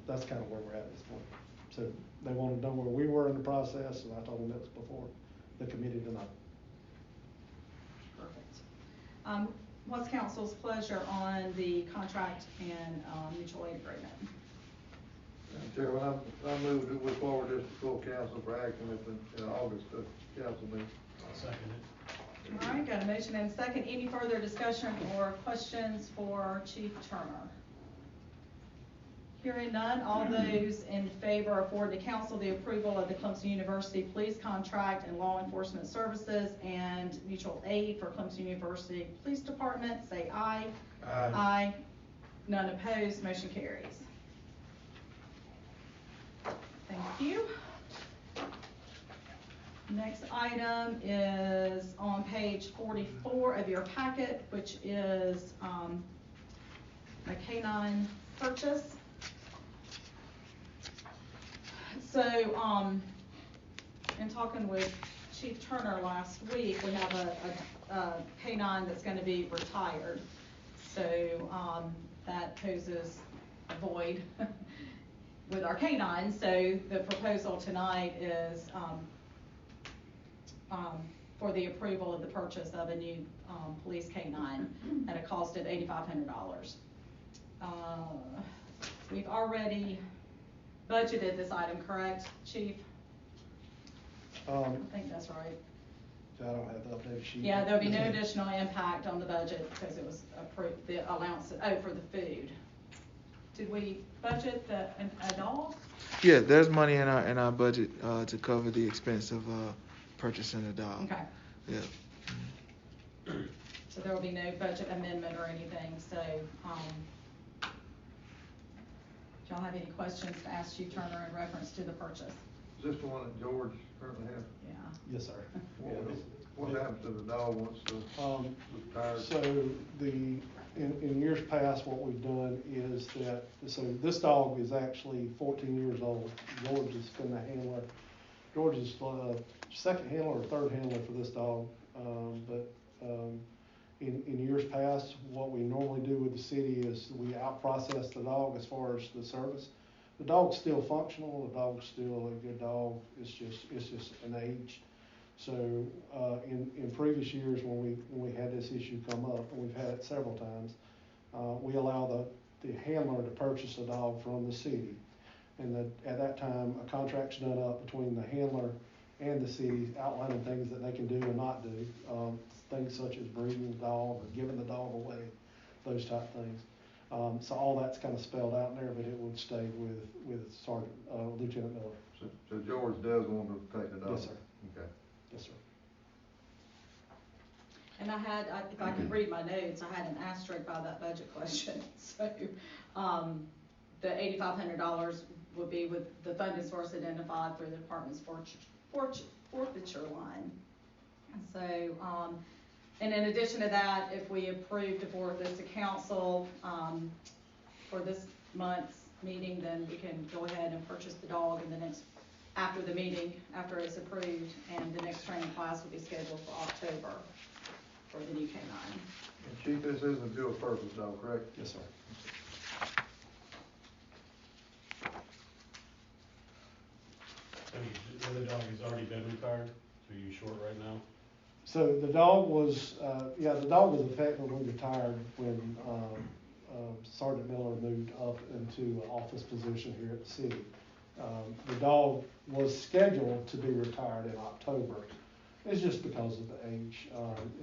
S16: that's kind of where we're at this point. So they wanted to know where we were in the process, and I told them that was before the committee tonight.
S1: Perfect.
S9: what's council's pleasure on the contract and, mutual aid agreement?
S3: Chairman, I move that we forward this to full council for action at the August council meeting.
S4: I'll second it.
S9: All right, got a motion and a second. Any further discussion or questions for Chief Turner? Hearing none, all those in favor of forwarding to council the approval of the Clemson University Police Contract and Law Enforcement Services and Mutual Aid for Clemson University Police Department, say aye.
S3: Aye.
S9: Aye. None opposed, motion carries. Thank you. Next item is on page 44 of your packet, which is a canine purchase. So, in talking with Chief Turner last week, we have a canine that's gonna be retired. So, that poses a void with our canines. So the proposal tonight is, for the approval of the purchase of a new, police canine at a cost of $8,500. We've already budgeted this item, correct, Chief? I think that's right.
S16: I don't have the updated sheet.
S9: Yeah, there'll be no additional impact on the budget because it was approved, the allowance, for the food. Did we budget a dog?
S7: Yeah, there's money in our budget, to cover the expense of, purchasing a dog.
S9: Okay.
S7: Yeah.
S9: So there will be no budget amendment or anything, so, do y'all have any questions to ask Chief Turner in reference to the purchase?
S3: Is this the one that George currently has?
S9: Yeah.
S16: Yes, sir.
S3: What happens to the dog once the retired?
S16: So in years past, what we've done is that, so this dog is actually 14 years old. George has been the handler. George is second handler or third handler for this dog. In years past, what we normally do with the city is we out-process the dog as far as the service. The dog's still functional, the dog's still a good dog, it's just an age. So, in previous years when we had this issue come up, and we've had it several times, we allow the handler to purchase a dog from the city. And at that time, a contract's done up between the handler and the city outlining things that they can do and not do. Things such as breeding the dog or giving the dog away, those type things. So all that's kind of spelled out in there, but it would stay with Sergeant, Lieutenant Miller.
S3: So George does want to take the dog?
S16: Yes, sir.
S3: Okay.
S16: Yes, sir.
S9: And if I could read my notes, I had an asterisk by that budget question. So, the $8,500 would be with the funding source identified through the department's forfeiture line. So, and in addition to that, if we approve to forward this to council, for this month's meeting, then we can go ahead and purchase the dog in the next, after the meeting, after it's approved, and the next training class will be scheduled for October for the new canine.
S3: And Chief, this is a dual purpose dog, correct?
S16: Yes, sir.
S4: The other dog has already been retired, so you're short right now?
S16: So the dog was, the dog was effectively retired when Sergeant Miller moved up into an office position here at the city. The dog was scheduled to be retired in October. It's just because of the age.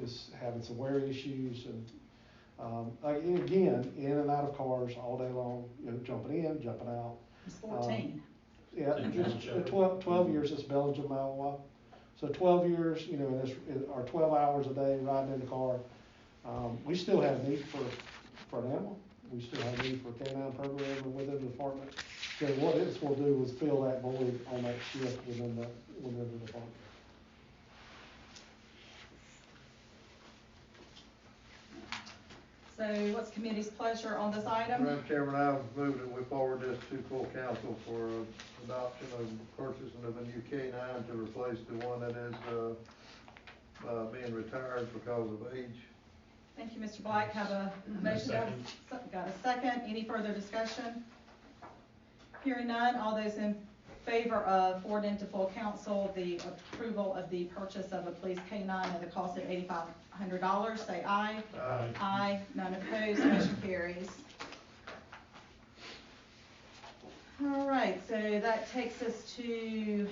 S16: It's having some wear issues and, again, in and out of cars all day long, jumping in, jumping out.
S9: It's 14.
S16: Yeah, just 12 years, it's Belgian Malinois. So 12 years, or 12 hours a day riding in the car. We still have need for an animal. We still have need for a canine program within the department. So what this will do is fill that void on that shift within the department.
S9: So what's committee's pleasure on this item?
S3: Madam Chairman, I move that we forward this to full council for adoption of purchasing of a new K-9 to replace the one that is being retired because of age.
S9: Thank you, Mr. Black. Have a motion. Got a second. Any further discussion? Hearing none, all those in favor of forwarding to full council the approval of the purchase of a police K-9 at a cost of $8,500, say aye.
S3: Aye.
S9: Aye, none opposed, motion carries. All right, so that takes us to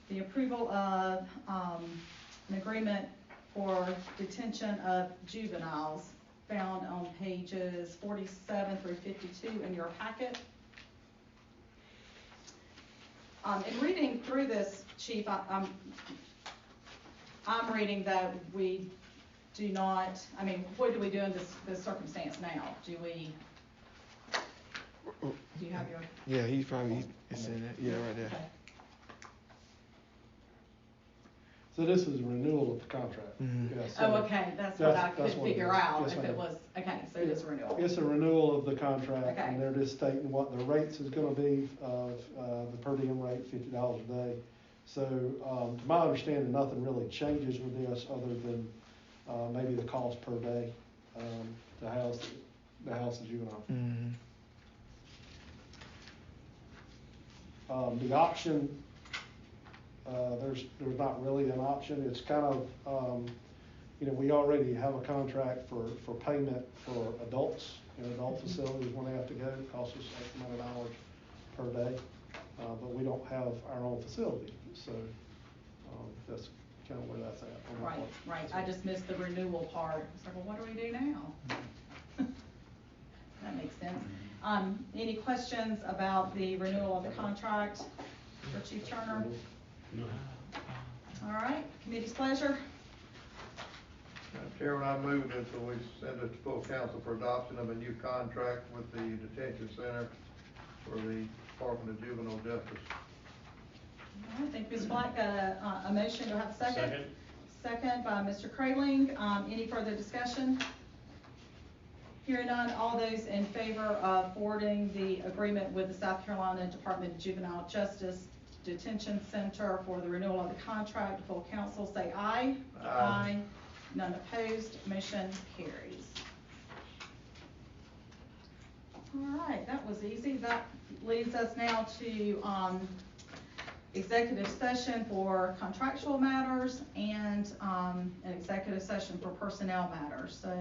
S9: the approval of, an agreement for detention of juveniles, found on pages 47 through 52 in your packet. In reading through this, Chief, I'm reading that we do not, I mean, what do we do in this circumstance now? Do you have your?
S7: Yeah, he's probably, it's in it, yeah, right there.
S9: Okay.
S16: So this is a renewal of the contract.
S7: Mhm.
S16: Yeah, so
S9: Oh, okay, that's what I
S16: that's
S9: could
S16: what it
S9: figure
S16: is.
S9: out,
S16: Yes,
S9: if it
S16: ma'am.
S9: was, okay, so it is a renewal.
S16: It's a renewal of the contract,
S9: Okay.
S16: and they're just stating what the rates is gonna be of, the per diem rate, $50 a day. So, to my understanding, nothing really changes with this, other than, maybe the cost per day, to house the juvenile.
S7: Mhm.
S16: The option, there's not really an option. It's kind of, we already have a contract for payment for adults in adult facilities when they have to go. It costs us X amount of dollars per day, but we don't have our own facility, so, that's kind of where that's at. on that
S9: Right,
S16: part.
S9: I just missed the renewal part. It's like, well, what do we do now? That makes sense. Any questions about the renewal of the contract for Chief Turner?
S4: No.
S9: All right, committee's pleasure.
S3: Madam Chairman, I move that we send it to full council for adoption of a new contract with the detention center for the Department of Juvenile Justice.
S9: All right, thank you, Ms. Black. Got a motion, do I have a second?
S4: Second.
S9: Second by Mr. Kraling. Any further discussion? Hearing none, all those in favor of forwarding the agreement with the South Carolina Department of Juvenile Justice Detention Center for the renewal of the contract, full council, say aye.
S3: Aye.
S9: None opposed, motion carries. All right, that was easy. That leads us now to, executive session for contractual matters and, an executive session for personnel matters. So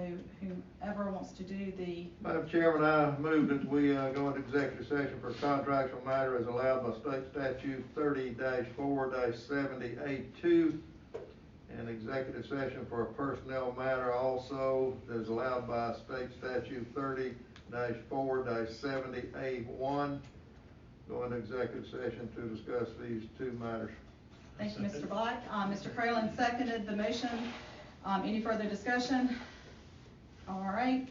S9: whoever wants to do the,
S3: Madam Chairman, I move that we go into executive session for contractual matter as allowed by state statute 30-4-70A2, and executive session for a personnel matter also that is allowed by state statute 30-4-70A1. Go into executive session to discuss these two matters.
S9: thank you, Mr. Black. Mr. Kraling seconded the motion. Any further discussion? All right,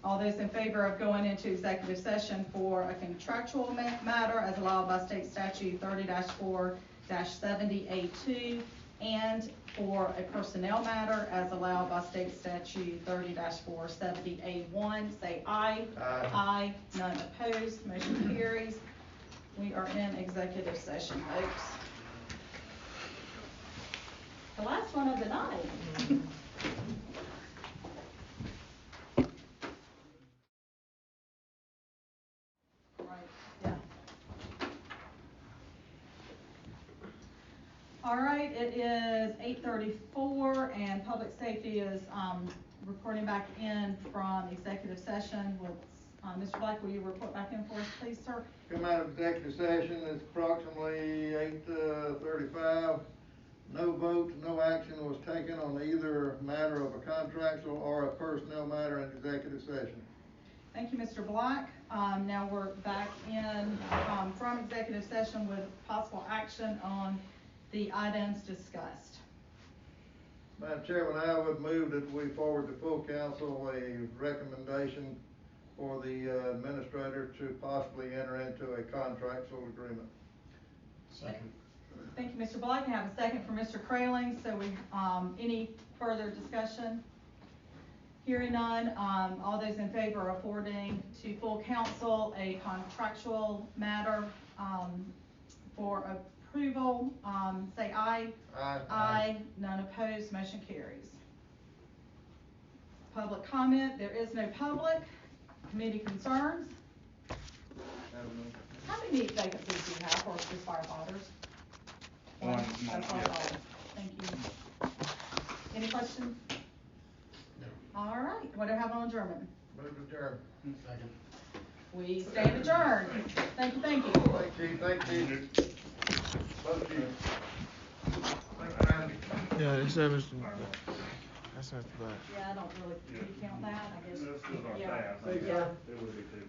S9: all those in favor of going into executive session for a contractual matter as allowed by state statute 30-4-70A2 and for a personnel matter as allowed by state statute 30-4-70A1, say aye.
S3: Aye.
S9: Aye, none opposed, motion carries. We are in executive session, folks. The last one of the night. Right, yeah. All right, it is 8:34 and public safety is, reporting back in from executive session with, Mr. Black, will you report back in for us, please, sir?
S3: Come out of executive session, it's approximately 8:35. No vote, no action was taken on either matter of a contractual or a personnel matter in executive session.
S9: Thank you, Mr. Black. Now we're back in, from executive session with possible action on the items discussed.
S3: Madam Chairman, I would move that we forward to full council a recommendation for the administrator to possibly enter into a contractual agreement.
S4: Second.
S9: Thank you, Mr. Black. I have a second for Mr. Kraling. So we, any further discussion? Hearing none, all those in favor of forwarding to full council a contractual matter, for approval, say aye.
S3: Aye.
S9: Aye, none opposed, motion carries. Public comment, there is no public. Committee concerns? How many vacancies do you have for just firefighters?
S17: One,
S9: That's all.
S17: yeah.
S9: Thank you. Any questions? No. All right, what do I have on adjournment?
S3: Move to adjourn.
S11: Second.
S9: We stand adjourned. Thank you, thank you.
S3: Thank you. Both of you. Thank you, Randy.
S7: Yeah, that's not bad.
S9: Yeah, I don't really, can you count that, I guess.
S17: This is our
S9: Yeah.
S17: staff.
S9: Yeah.
S17: It would be too.